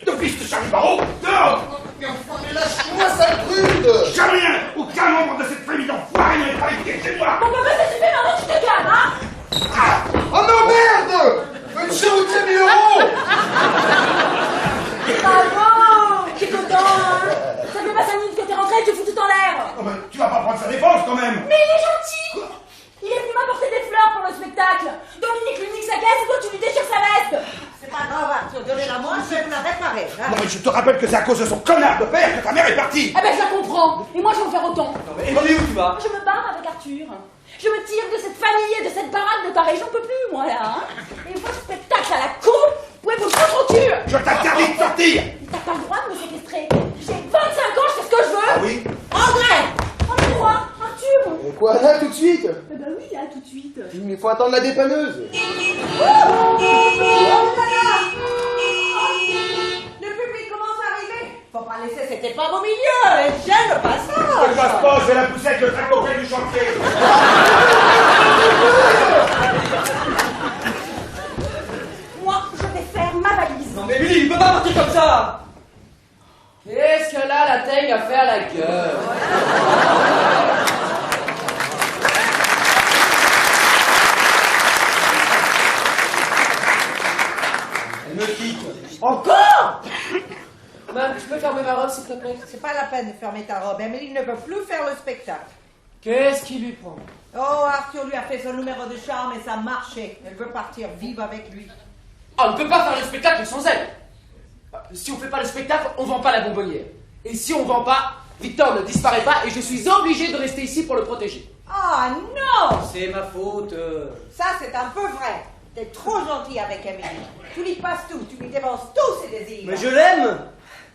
Le fils de Charlie Barrault? Dehors! Mais enfin, mais lâche-moi, sale prude. Jamais aucun membre de cette famille d'enfoirés ne pas invité chez moi. Bon papa, ça suffit, maintenant tu te calmes, hein. Oh non, merde. Une chéroutie à 1000 euros. Bravo. T'es content, hein. Ça fait pas 5 minutes que t'es rentré, tu fous tout en l'air. Oh ben, tu vas pas prendre sa défense quand même. Mais il est gentil. Il est venu m'apporter des fleurs pour le spectacle. Dominique lui nique sa caisse et toi tu lui déchires sa veste. C'est pas grave Arthur, donnez-la moi, je vais vous la réparer. Hein. Non mais je te rappelle que c'est à cause de son connard de père que ta mère est partie. Eh ben je la comprends. Et moi je vais en faire autant. Non mais Emily, où tu vas? Je me barre avec Arthur. Je me tire de cette famille et de cette baraque de Paris, j'en peux plus, moi, là. Hein. Et vos spectacles à la con, vous pouvez vous foutre au cul. Je t'interdis de sortir. T'as pas le droit de me séquestrer. J'ai 25 ans, je fais ce que je veux. Ah oui? André. Oh, mais moi, Arthur. Et quoi, là, tout de suite? Eh ben oui, là, tout de suite. Il faut attendre la dépanneuse. Oh là là. Le public commence à arriver. Faut pas laisser cette épave au milieu, elle gêne le Ne passage. passe pas, je vais la pousser avec le tractopelle du chantier. Moi, je vais faire ma valise. Non mais Emily, il peut pas partir comme ça. Qu'est-ce que là la teigne a fait à la gueule? Elle me quitte. Encore? Mam, tu peux fermer ma robe s'il te plaît? C'est pas la peine de fermer ta robe. Emily ne veut plus faire le spectacle. Qu'est-ce qui lui prend? Oh, Arthur lui a fait son numéro de charme et ça a marché. Elle veut partir vivre avec lui. Ah, on ne peut pas faire le spectacle sans elle. Si on fait pas le spectacle, on vend pas la bonbonnière. Et si on vend pas, Victor ne disparaît pas et je suis obligé de rester ici pour le protéger. Ah non! C'est ma faute. Ça, c'est un peu vrai. T'es trop gentil avec Emily. Tu lui passes tout, tu lui dépenses tous ses désirs. Mais je l'aime.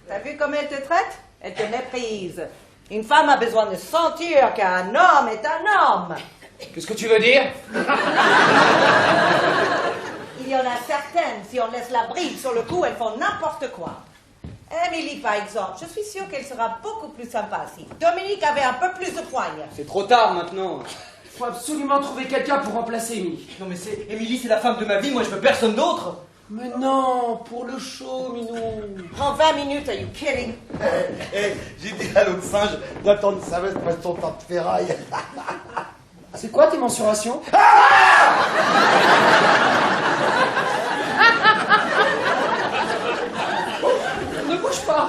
T'as vu comment elle te traite? Elle te méprise. Une femme a besoin de sentir qu'un homme est un homme. Qu'est-ce que tu veux dire? Il Il y en a certaines, si on laisse la bride sur le cou, elles font n'importe quoi. Émilie, par exemple, je suis sûre qu'elle sera beaucoup plus sympa si Dominique avait un peu plus de poigne. C'est trop tard maintenant. Faut absolument trouver quelqu'un pour remplacer Émilie. Non mais Émilie, c'est la femme de ma vie, moi je veux personne d'autre. Mais non, pour le show, Minou. Prends 20 minutes, are you kidding? J'ai dit à l'autre singe d'attendre sa veste pour son temps de ferraille. C'est quoi tes mensurations? Ne bouge pas.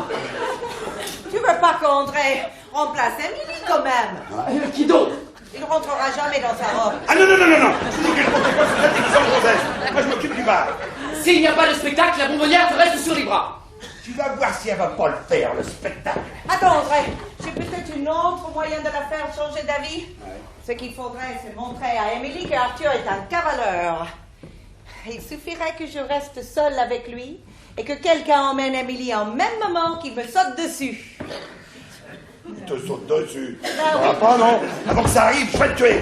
Tu veux pas qu'André remplace Émilie quand même? Qui donc? Il rentrera jamais dans sa robe. Ah non, non, non, non, non. Je dis quelle conséquence c'est cette déguisant de grossesse. Moi, je m'occupe du bar. S'il n'y a pas de spectacle, la bonbonnière te reste sur les bras. Tu vas voir si elle va pas le faire, le spectacle. Attends, André, j'ai peut-être une autre moyen de la faire changer d'avis. Ce qu'il faudrait, c'est montrer à Émilie que Arthur est un cavaleur. Il suffirait que je reste seule avec lui et que quelqu'un emmène Émilie en même moment qu'il me saute dessus. Il te saute dessus. Ben Ça oui. va pas, non? Avant que ça arrive, je vais te tuer.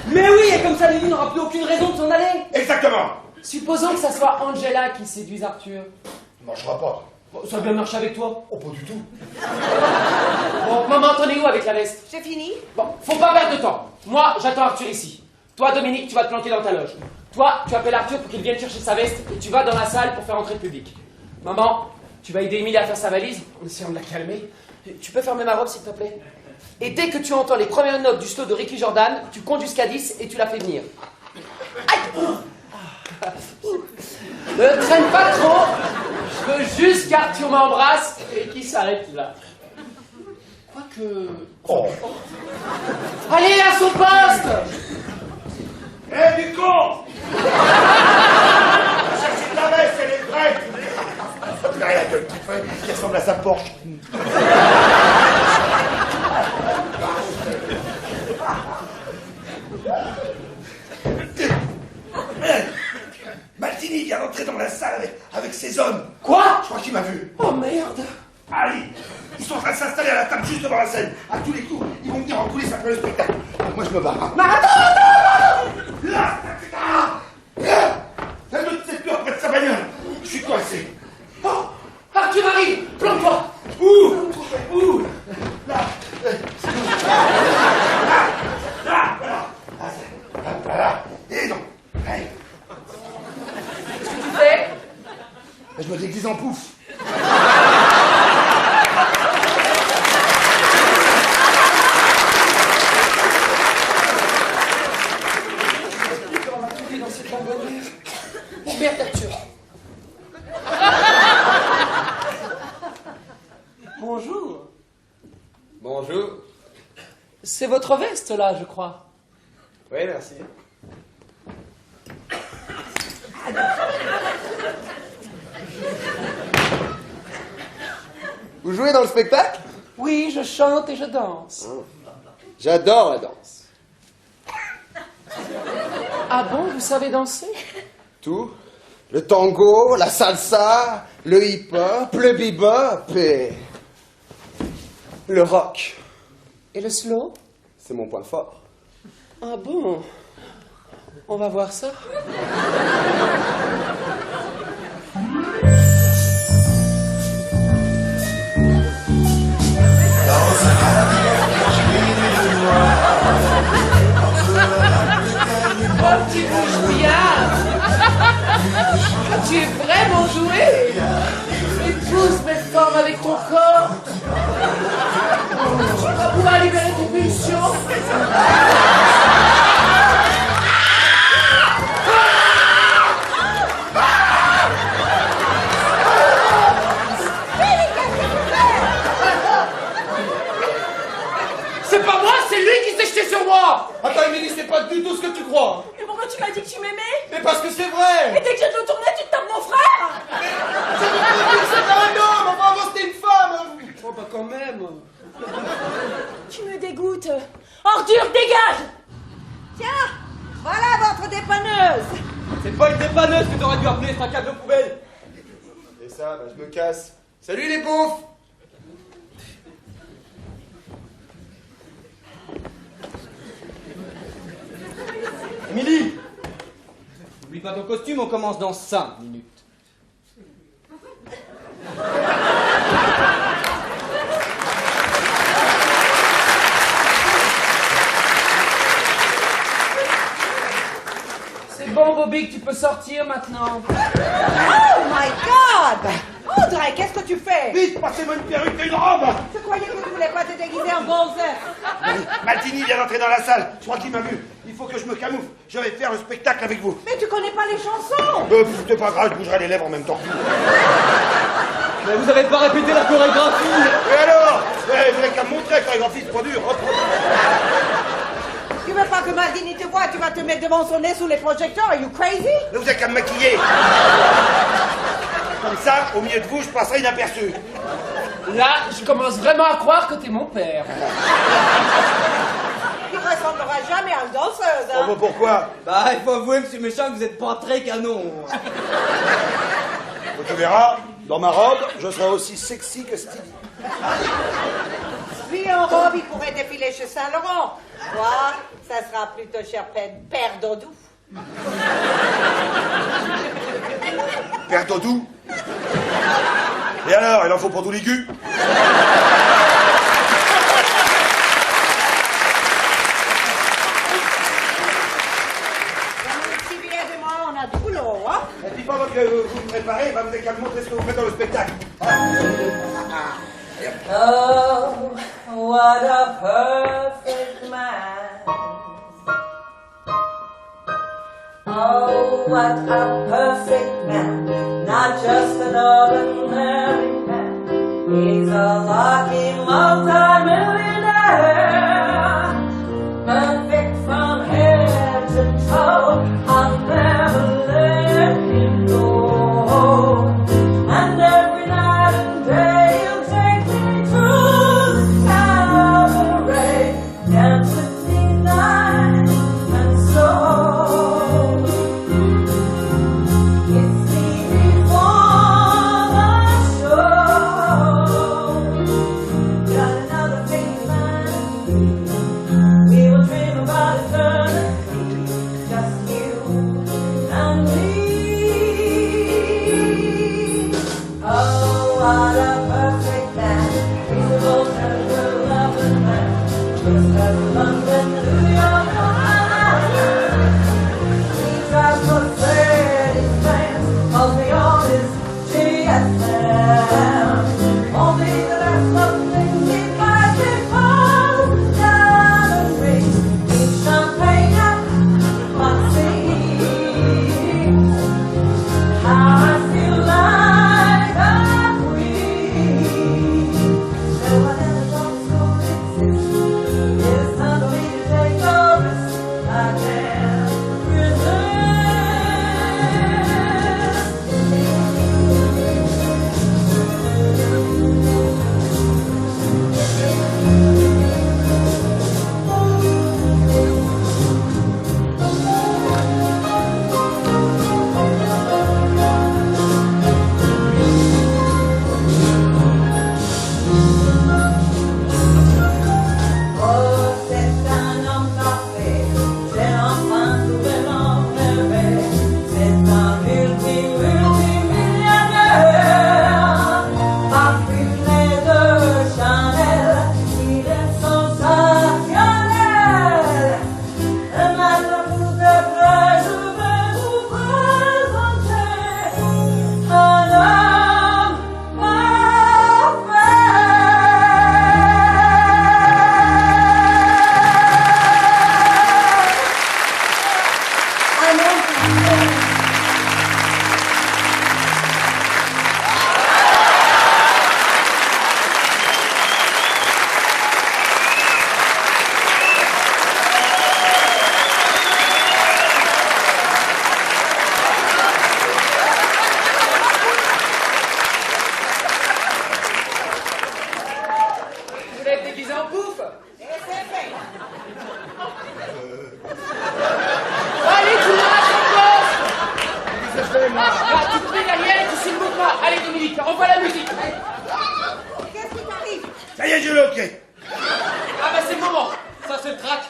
Mais oui, et comme ça Lily n'aura plus aucune raison de s'en aller. Exactement. Supposons que ça soit Angela qui séduise Arthur. Ça marchera pas. Bon, ça a bien marché avec toi. Oh, pas du tout. Bon, maman, t'en es où avec la veste? J'ai fini? Bon, faut pas perdre de temps. Moi, j'attends Arthur ici. Toi, Dominique, tu vas te planquer dans ta loge. Toi, tu appelles Arthur pour qu'il vienne chercher sa veste et tu vas dans la salle pour faire entrer le public. Maman, tu vas aider Émilie à faire sa valise, en essayant de la calmer. Tu peux fermer ma robe, s'il te plaît? Et dès que tu entends les premières notes du slow de Ricky Jordan, tu comptes jusqu'à 10 et tu la fais venir. Aïe! Ne traîne pas trop. Je veux juste qu'Arthur m'embrasse et qu'il s'arrête là. Quoique... Oh. Allez, à son poste! Eh, du con! Cherchez de la veste, elle est prête! Regarde la gueule qu'il fait, qui ressemble à sa Porsche. Maltini vient d'entrer dans la salle avec ses hommes. Quoi? Je crois qu'il m'a vu. Oh merde! Allez, ils sont en train de s'installer à la table juste devant la scène. À tous les coups, ils vont venir en coulisses après le spectacle. Moi, je me barre. Hein. Mais attends! Là, la note c'est plus après de sa bagnole. Je suis coincé. Oh! Arthur arrive! Plante-toi! Ouh! Là! Voilà! Et non! Allez. Qu'est-ce que tu fais? Je me déguise en pouf. On va trouver dans cette bonbonnière. Oh merde, Arthur! Bonjour. Bonjour. C'est votre veste là, je crois. Oui, merci. Vous jouez dans le spectacle? Oui, je chante et je danse. J'adore la danse. Ah bon, vous savez danser? Tout. Le tango, la salsa, le hip-hop, le bebop et... le rock. Et le slow? C'est mon point fort. Ah bon? On va voir ça. Oh, petit bouche-bouillard! Tu es vraiment joué! Épouse mes formes avec ton corps! Tu vas pouvoir libérer tes pulsions! C'est pas moi, c'est lui qui s'est jeté sur moi! Attends, Émilie, c'est pas du tout ce que tu crois. Mais pourquoi tu m'as dit que tu m'aimais? Mais parce que c'est Et vrai. dès que je te tournais, tu te tapes mon frère? C'est un homme, enfin avant c'était une femme. Oh bah quand même! Tu me dégoûtes. Arthur, dégage! Tiens, voilà votre dépanneuse. C'est pas une dépanneuse que t'aurais dû appeler, c'est un cadeau poubelle. Et ça, bah, je me casse. Salut les poufs. Émilie, n'oublie pas ton costume, on commence dans 5 minutes. C'est bon, Bobby, tu peux sortir maintenant. Oh my God! Audrey, qu'est-ce que tu fais? Vite, passez-moi une perruque et une robe. Je croyais que tu voulais pas te déguiser en gonzesse. Maltini vient d'entrer dans la salle. Je crois qu'il m'a vu. Il faut que je me camoufle. Je vais faire le spectacle avec vous. Mais tu connais pas les chansons. C'est pas grave, je bougerai les lèvres en même temps. Mais vous avez pas répété la chorégraphie. Et alors vous n'avez qu'à me montrer la chorégraphie, c'est pas dur. Hop, hop. Tu veux pas que Maldini te voie? Tu vas te mettre devant son nez sous les projecteurs. Are you crazy? Mais vous n'avez qu'à me maquiller. Comme ça, au milieu de vous, je passerai inaperçu. Là, je commence vraiment à croire que t'es mon père. Tu ressembleras jamais à une danseuse, hein? Oh, bah, pourquoi? Bah, il faut avouer, monsieur Méchant, que vous êtes pas très canon. Tu verras, dans ma robe, je serai aussi sexy que Stevie. Lui en robe, il pourrait défiler chez Saint-Laurent. Toi, ça sera plutôt cher père Dodou. Père Dodou. Et alors, il en faut pour tout l'aigu? Stevie et moi, on a du boulot, hein? Et puis pendant que vous vous préparez, vous avez qu'à me montrer ce que vous faites dans le spectacle. Oh, what a perfect man. Oh, what a perfect man. Not just an ordinary man. He's a lucky multi-millionaire. Perfect from head to toe. I'll never let him go. And every night and day he'll take me to the cabaret. Dance with me night and slow. Kiss me before the show. Got another big man. We will dream about eternity. Just you and me. Oh, what a perfect man. He's the most ever loving man. Just as London, New York, he drives Mercedes-Benz, calls me on his GSM. Only the best of things he buys me for diamond rings. Each champagne at Moxie. How I feel like a queen. No one ever thought so exist. It's time for me to take a risk. I can't resist. Oh, c'est un homme parfait, c'est enfin trouvé l'homme rêvé. C'est un multimillionnaire, parfumé de Chanel, il est sensationnel. Et maintenant pour de vrai, je vais vous présenter un homme parfait. Un homme parfait. Vous voulez être déguisé en pouf? Et c'est fait. Allez, tu m'arraches en poste! Ah, tu te mets derrière, tu signes beaucoup. Allez, Dominique, envoie la musique. Qu'est-ce qui t'arrive? Ça y est, j'ai le hockey. Ah bah c'est le moment. Ça se traque.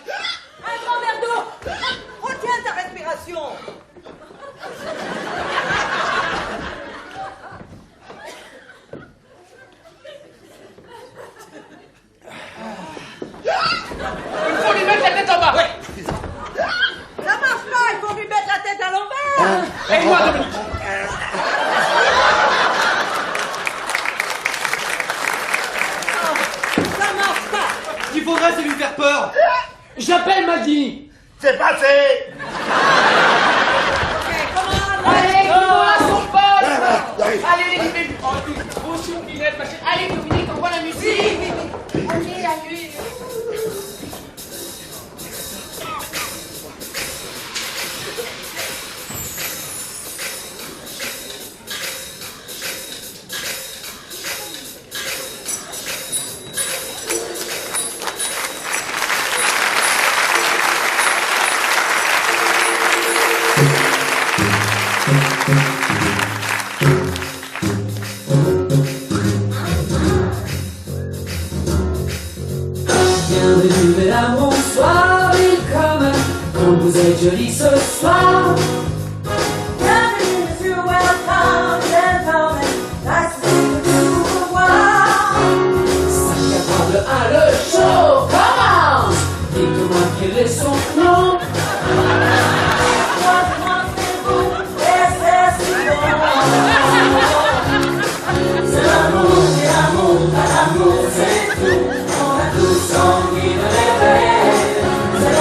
Un grand verre d'eau. Retiens ta respiration. Et moi, Dominique. Ça marche pas. Ce qu'il faudrait, c'est lui faire peur. J'appelle Maggie. C'est passé. Allez, là son poste. J'arrive. Allez, les bébés. Vos choupinettes, ma chérie. Allez, Dominique, envoie la musique. Allez, allez. Bienvenue mesdames, bonsoir, welcome, comme vous êtes jolis ce soir. Bienvenue, monsieur, welcome, gentlemen. Nice to vous voir. 5 à table, le show commence. Dites-moi quel est son nom. C'est l'amour, c'est tout. On a tous envie de rêver. C'est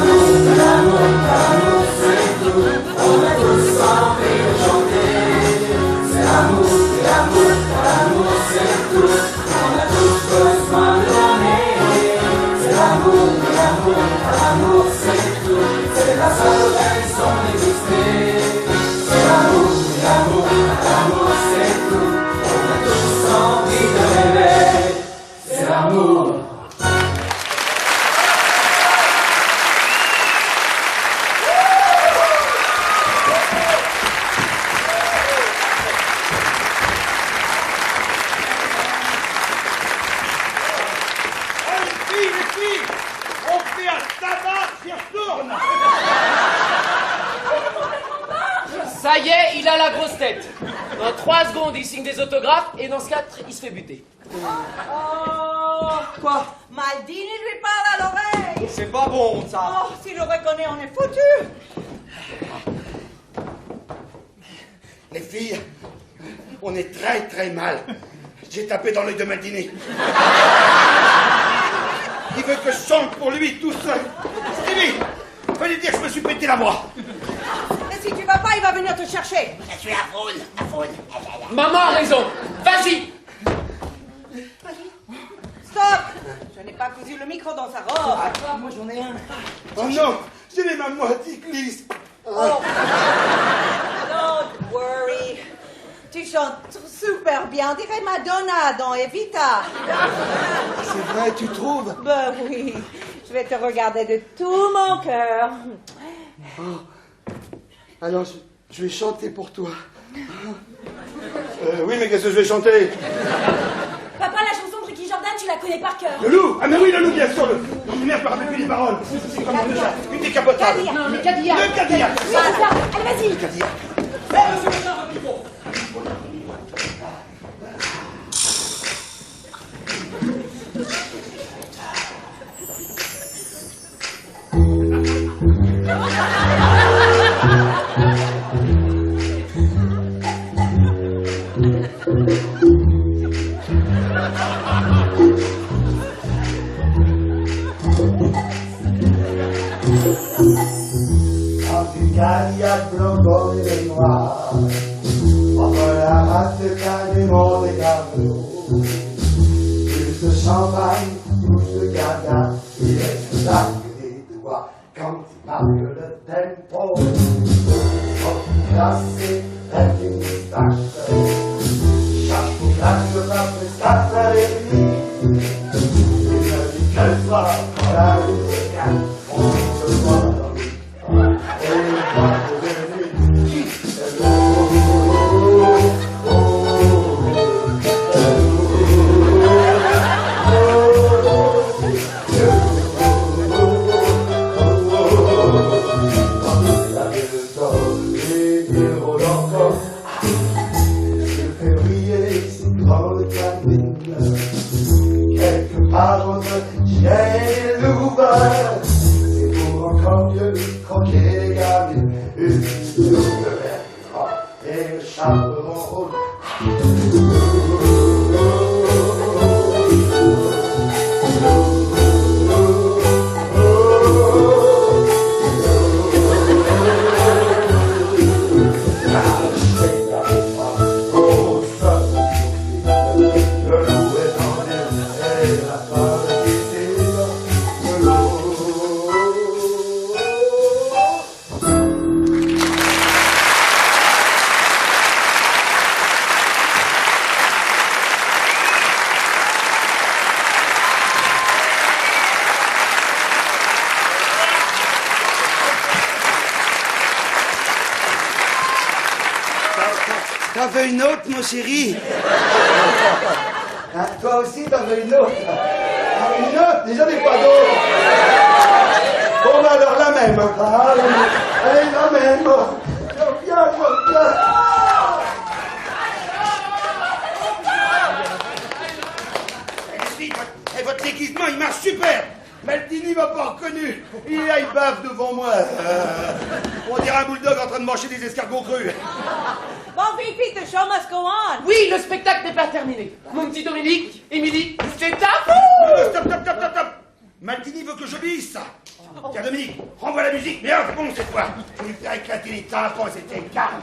l'amour, c'est tout. On a tous envie de chanter. C'est l'amour, c'est tout. On a tous besoin de donner. C'est l'amour, c'est tout. C'est la seule raison d'exister. Ça y est, il a la grosse tête. Dans 3 secondes, il signe des autographes et dans ce cas, il se fait buter. Oh, quoi? Maldini lui parle à l'oreille. C'est pas bon, ça. Oh, s'il le reconnaît, on est foutu. Les filles, on est très très mal. J'ai tapé dans l'œil de Maldini. Il veut que je chante pour lui tout seul. Stevie, fallait dire que je me suis pété la voix. Et si tu vas pas, il va venir te chercher. Je suis à faune. Maman a raison. Vas-y. Stop. Je n'ai pas cousu le micro dans sa robe. Moi, j'en ai un. Oh non, j'ai les mains moitié glisses. Oh. Don't worry. Tu chantes super bien. On dirait Madonna dans Evita. C'est vrai, tu trouves? Ben oui. Je vais te regarder de tout mon cœur. Alors, je vais chanter pour toi. Oui, mais qu'est-ce que je vais chanter? Papa, la chanson de Ricky Jordan, tu la connais par cœur. Le loup. Ah mais oui, le loup, bien sûr. Non, mais merde, je me rappelle plus les paroles. C'est comme déjà une décapotable. Cadillac. Non, mais Cadillac. Le Cadillac. Oui, c'est ça. Allez, vas-y. Le Cadillac. Cadillac blanc comme il est noir, entre la race de Calimont et Carnot, plus de champagne, plus de Cadillac. Il est sacré de voir quand il marque le tempo. Classé avec une moustache. Chapeau claque la prestate à l'église. Il me dit que soir, quand la rue se calme, on se voit dans le temps. Et il va devenir qui c'est quelque part entre Chien et Louvain, c'est pour encore mieux croquer les gamines, une soupe de verre et le chaperon rouge. T'en veux une autre, mon chéri? Hein, toi aussi, t'en veux une autre? Ah, une autre? Déjà, mais pas d'autre. Bon, bah alors la même. Ah, allez, la même. Je viens. Et votre déguisement, il marche super. Maldini m'a pas reconnu. Il est là, il bave devant moi. On dirait un bulldog en train de manger des escargots crus. Bon, Fifi, the show must go on. Oui, le spectacle n'est pas terminé. Mon petit Dominique, Émilie, c'est à vous. Stop. Maldini veut que j'obéisse. Tiens, Dominique, renvoie la musique. Mais c'est bon cette fois. Je vais lui faire éclater les tympans, c'était calme.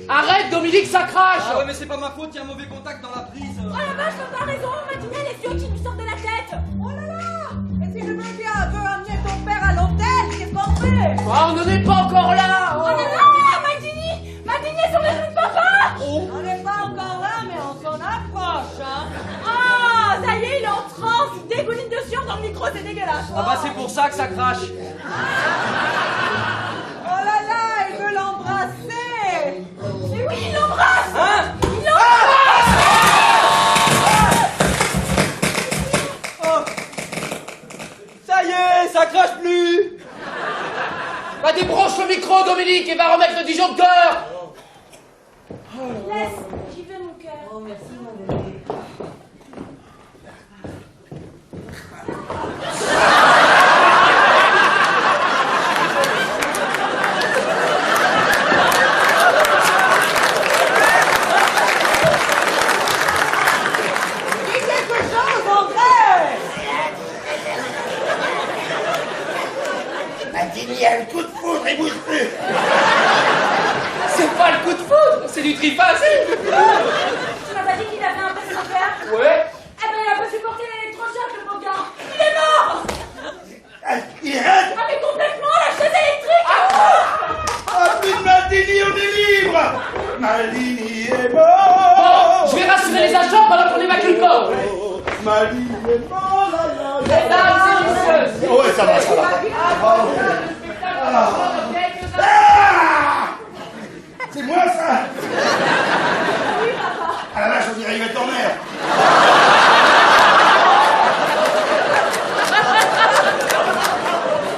Arrête, Dominique, ça crache. Ah ouais, mais c'est pas ma faute, il y a un mauvais contact dans la prise. Oh la vache, t'as pas raison, Maldini, les yeux qui nous sortent de la tête. Oh là là. Et si le média veut amener ton père à l'hôtel, qu'est-ce qu'on fait? Oh, on n'en est pas encore là. Oh là là, Maldini est sur le jeu de papa. On n'est pas encore là, mais on s'en approche, hein. Ah, ça y est, il est en transe, il dégouline de sueur dans le micro, c'est dégueulasse. Ah bah c'est pour ça que ça crache. Oh là là, il veut l'embrasser. Mais oui, il l'embrasse. Hein? Il l'embrasse. Oh. Ça y est, ça crache plus. Va débranche le micro, Dominique, et va remettre le disjoncteur. Laisse, j'y vais, mon cœur. Oh, merci, mon bébé. Dis quelque chose, André. Maldini a le coup de foudre, il bouge plus. C'est pas le coup de foudre, c'est du triphasé. Tu m'as pas dit qu'il avait un pacemaker? Ouais. Eh ben, il a pas supporté l'électrochoc, le pauvre gars. Il est mort. Il est raide. Ah, mais complètement, la chaise électrique. Ah, plus de Maldini, on est libre. Maldini est mort. Bon, je vais rassurer les agents pendant qu'on évacue le corps. Maldini est mort, Mesdames et messieurs. Ouais, ça va. C'est moi, ça. Oui, papa. Ah la vache, on dirait Yvette Horner.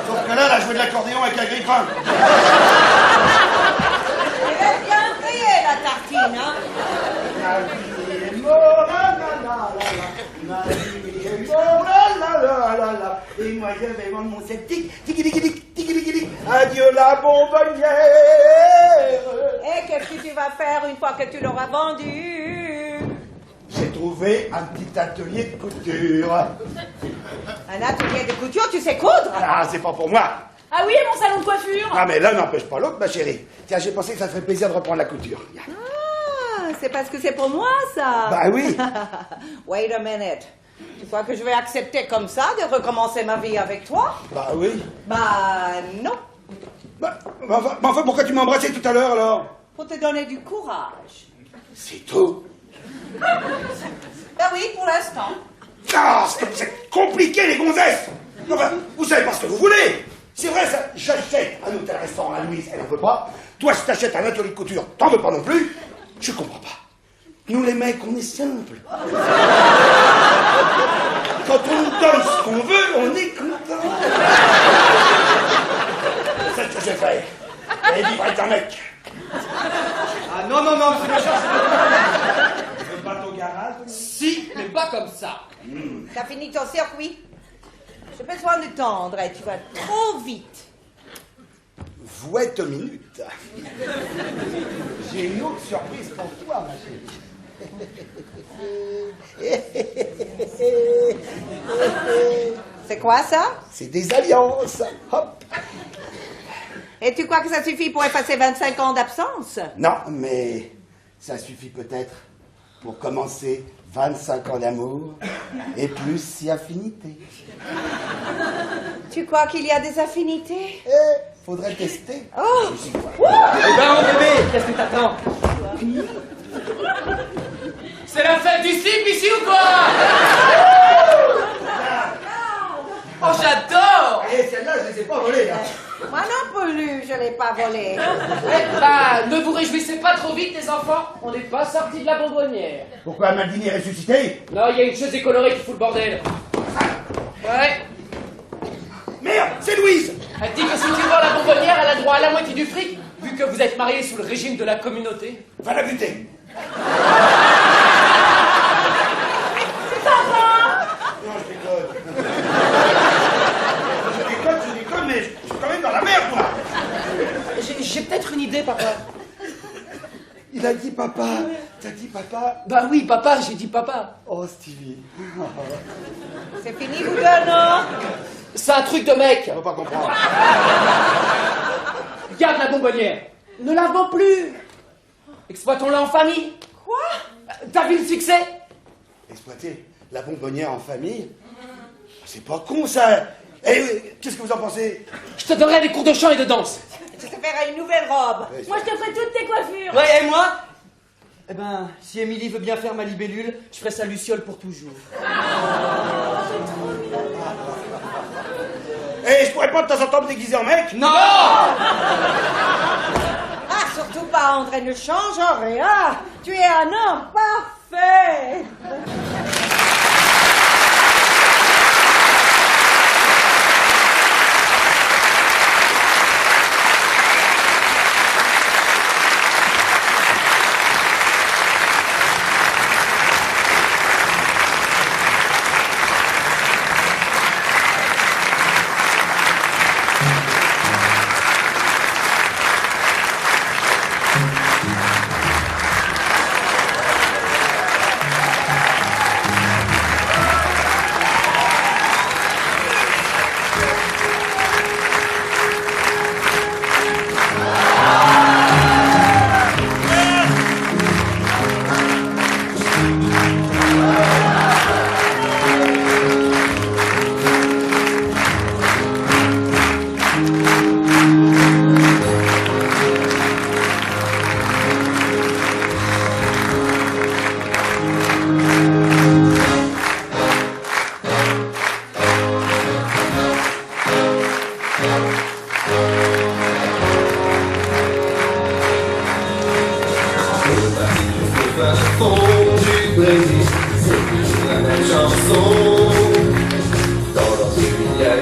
Sauf que là, elle a joué de l'accordéon avec un grippin. Elle est bien grillée, la tartine, hein. Maldini est mort, Maldini est mort, et moi je vais vendre mon sceptique, tigui. Adieu la bonbonnière. Et qu'est-ce que tu vas faire une fois que tu l'auras vendu? J'ai trouvé un petit atelier de couture. Un atelier de couture, tu sais coudre? Ah, c'est pas pour moi. Ah oui, et mon salon de coiffure. Ah, mais l'un n'empêche pas l'autre, ma chérie. Tiens, j'ai pensé que ça ferait plaisir de reprendre la couture. Ah, c'est parce que c'est pour moi, ça. Bah oui. Wait a minute. Tu crois que je vais accepter comme ça de recommencer ma vie avec toi? Bah oui. Bah non. Bah, enfin, pourquoi tu m'as embrassé tout à l'heure alors? Pour te donner du courage. C'est tout. Bah oui, pour l'instant. Ah, c'est compliqué les gonzesses. Enfin, vous savez pas ce que vous voulez. C'est vrai ça, j'achète un hôtel-restaurant à Louise, elle en veut pas. Toi, si t'achètes un atelier de couture, t'en veux pas non plus. Je comprends pas. Nous les mecs, on est simples. Quand on nous donne ce qu'on veut, on est content. C'est ce que j'ai fait. Et vivre avec un mec. Ah non, monsieur le juge. Tu veux pas ton garage? Si, mais pas comme ça. T'as fini ton circuit? J'ai besoin de temps, André, tu vas trop vite. Vouette minute. J'ai une autre surprise pour toi, ma chérie. C'est quoi ça? C'est des alliances. Hop. Et tu crois que ça suffit pour effacer 25 ans d'absence? Non, mais ça suffit peut-être pour commencer 25 ans d'amour et plus si affinités. Tu crois qu'il y a des affinités? Faudrait tester. Oh! Eh ben, mon bébé, qu'est-ce que t'attends? C'est la fête du slip ici ou quoi? Oh, j'adore! Et celle-là, je les ai pas volées. Hein. Moi non plus, je l'ai pas volé. Bah, ne vous réjouissez pas trop vite, les enfants. On n'est pas sortis de la bonbonnière. Pourquoi Maldini est ressuscité? Non, il y a une chose décolorée qui fout le bordel. Ouais. Merde, c'est Louise. Elle dit que si tu vends la bonbonnière, elle a droit à la moitié du fric, vu que vous êtes mariés sous le régime de la communauté. Va la buter. C'est sympa. Non, je déconne. Je déconne, mais je suis quand même dans la merde, moi. J'ai peut-être une idée, papa. Il a dit papa. T'as dit papa? Bah oui, papa, j'ai dit papa. Oh, Stevie. C'est fini, vous deux, non? C'est un truc de mec. On va pas comprendre. Garde la bonbonnière. Ne la vends plus. Exploitons-la en famille. Quoi? T'as vu le succès? Exploiter la bonbonnière en famille? C'est pas con, ça. Eh, qu'est-ce que vous en pensez? Je te donnerai des cours de chant et de danse. Je te ferai une nouvelle robe. Moi, je te ferai toutes tes coiffures. Ouais, et moi? Eh ben, si Émilie veut bien faire ma libellule, je ferai sa luciole pour toujours. Eh, je pourrais pas de temps en temps me déguiser en mec? Non! Ah, surtout pas, André, ne change rien. Tu es un homme parfait.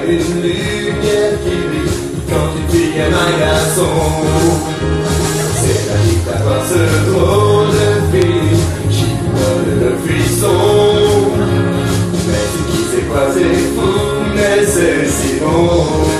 une lumière qui brille quand une fille aime un garçon. C'est la vie d'avoir ce drôle de fille qui donne le frisson. Mais ce qui s'est croisé fou, mais c'est si bon.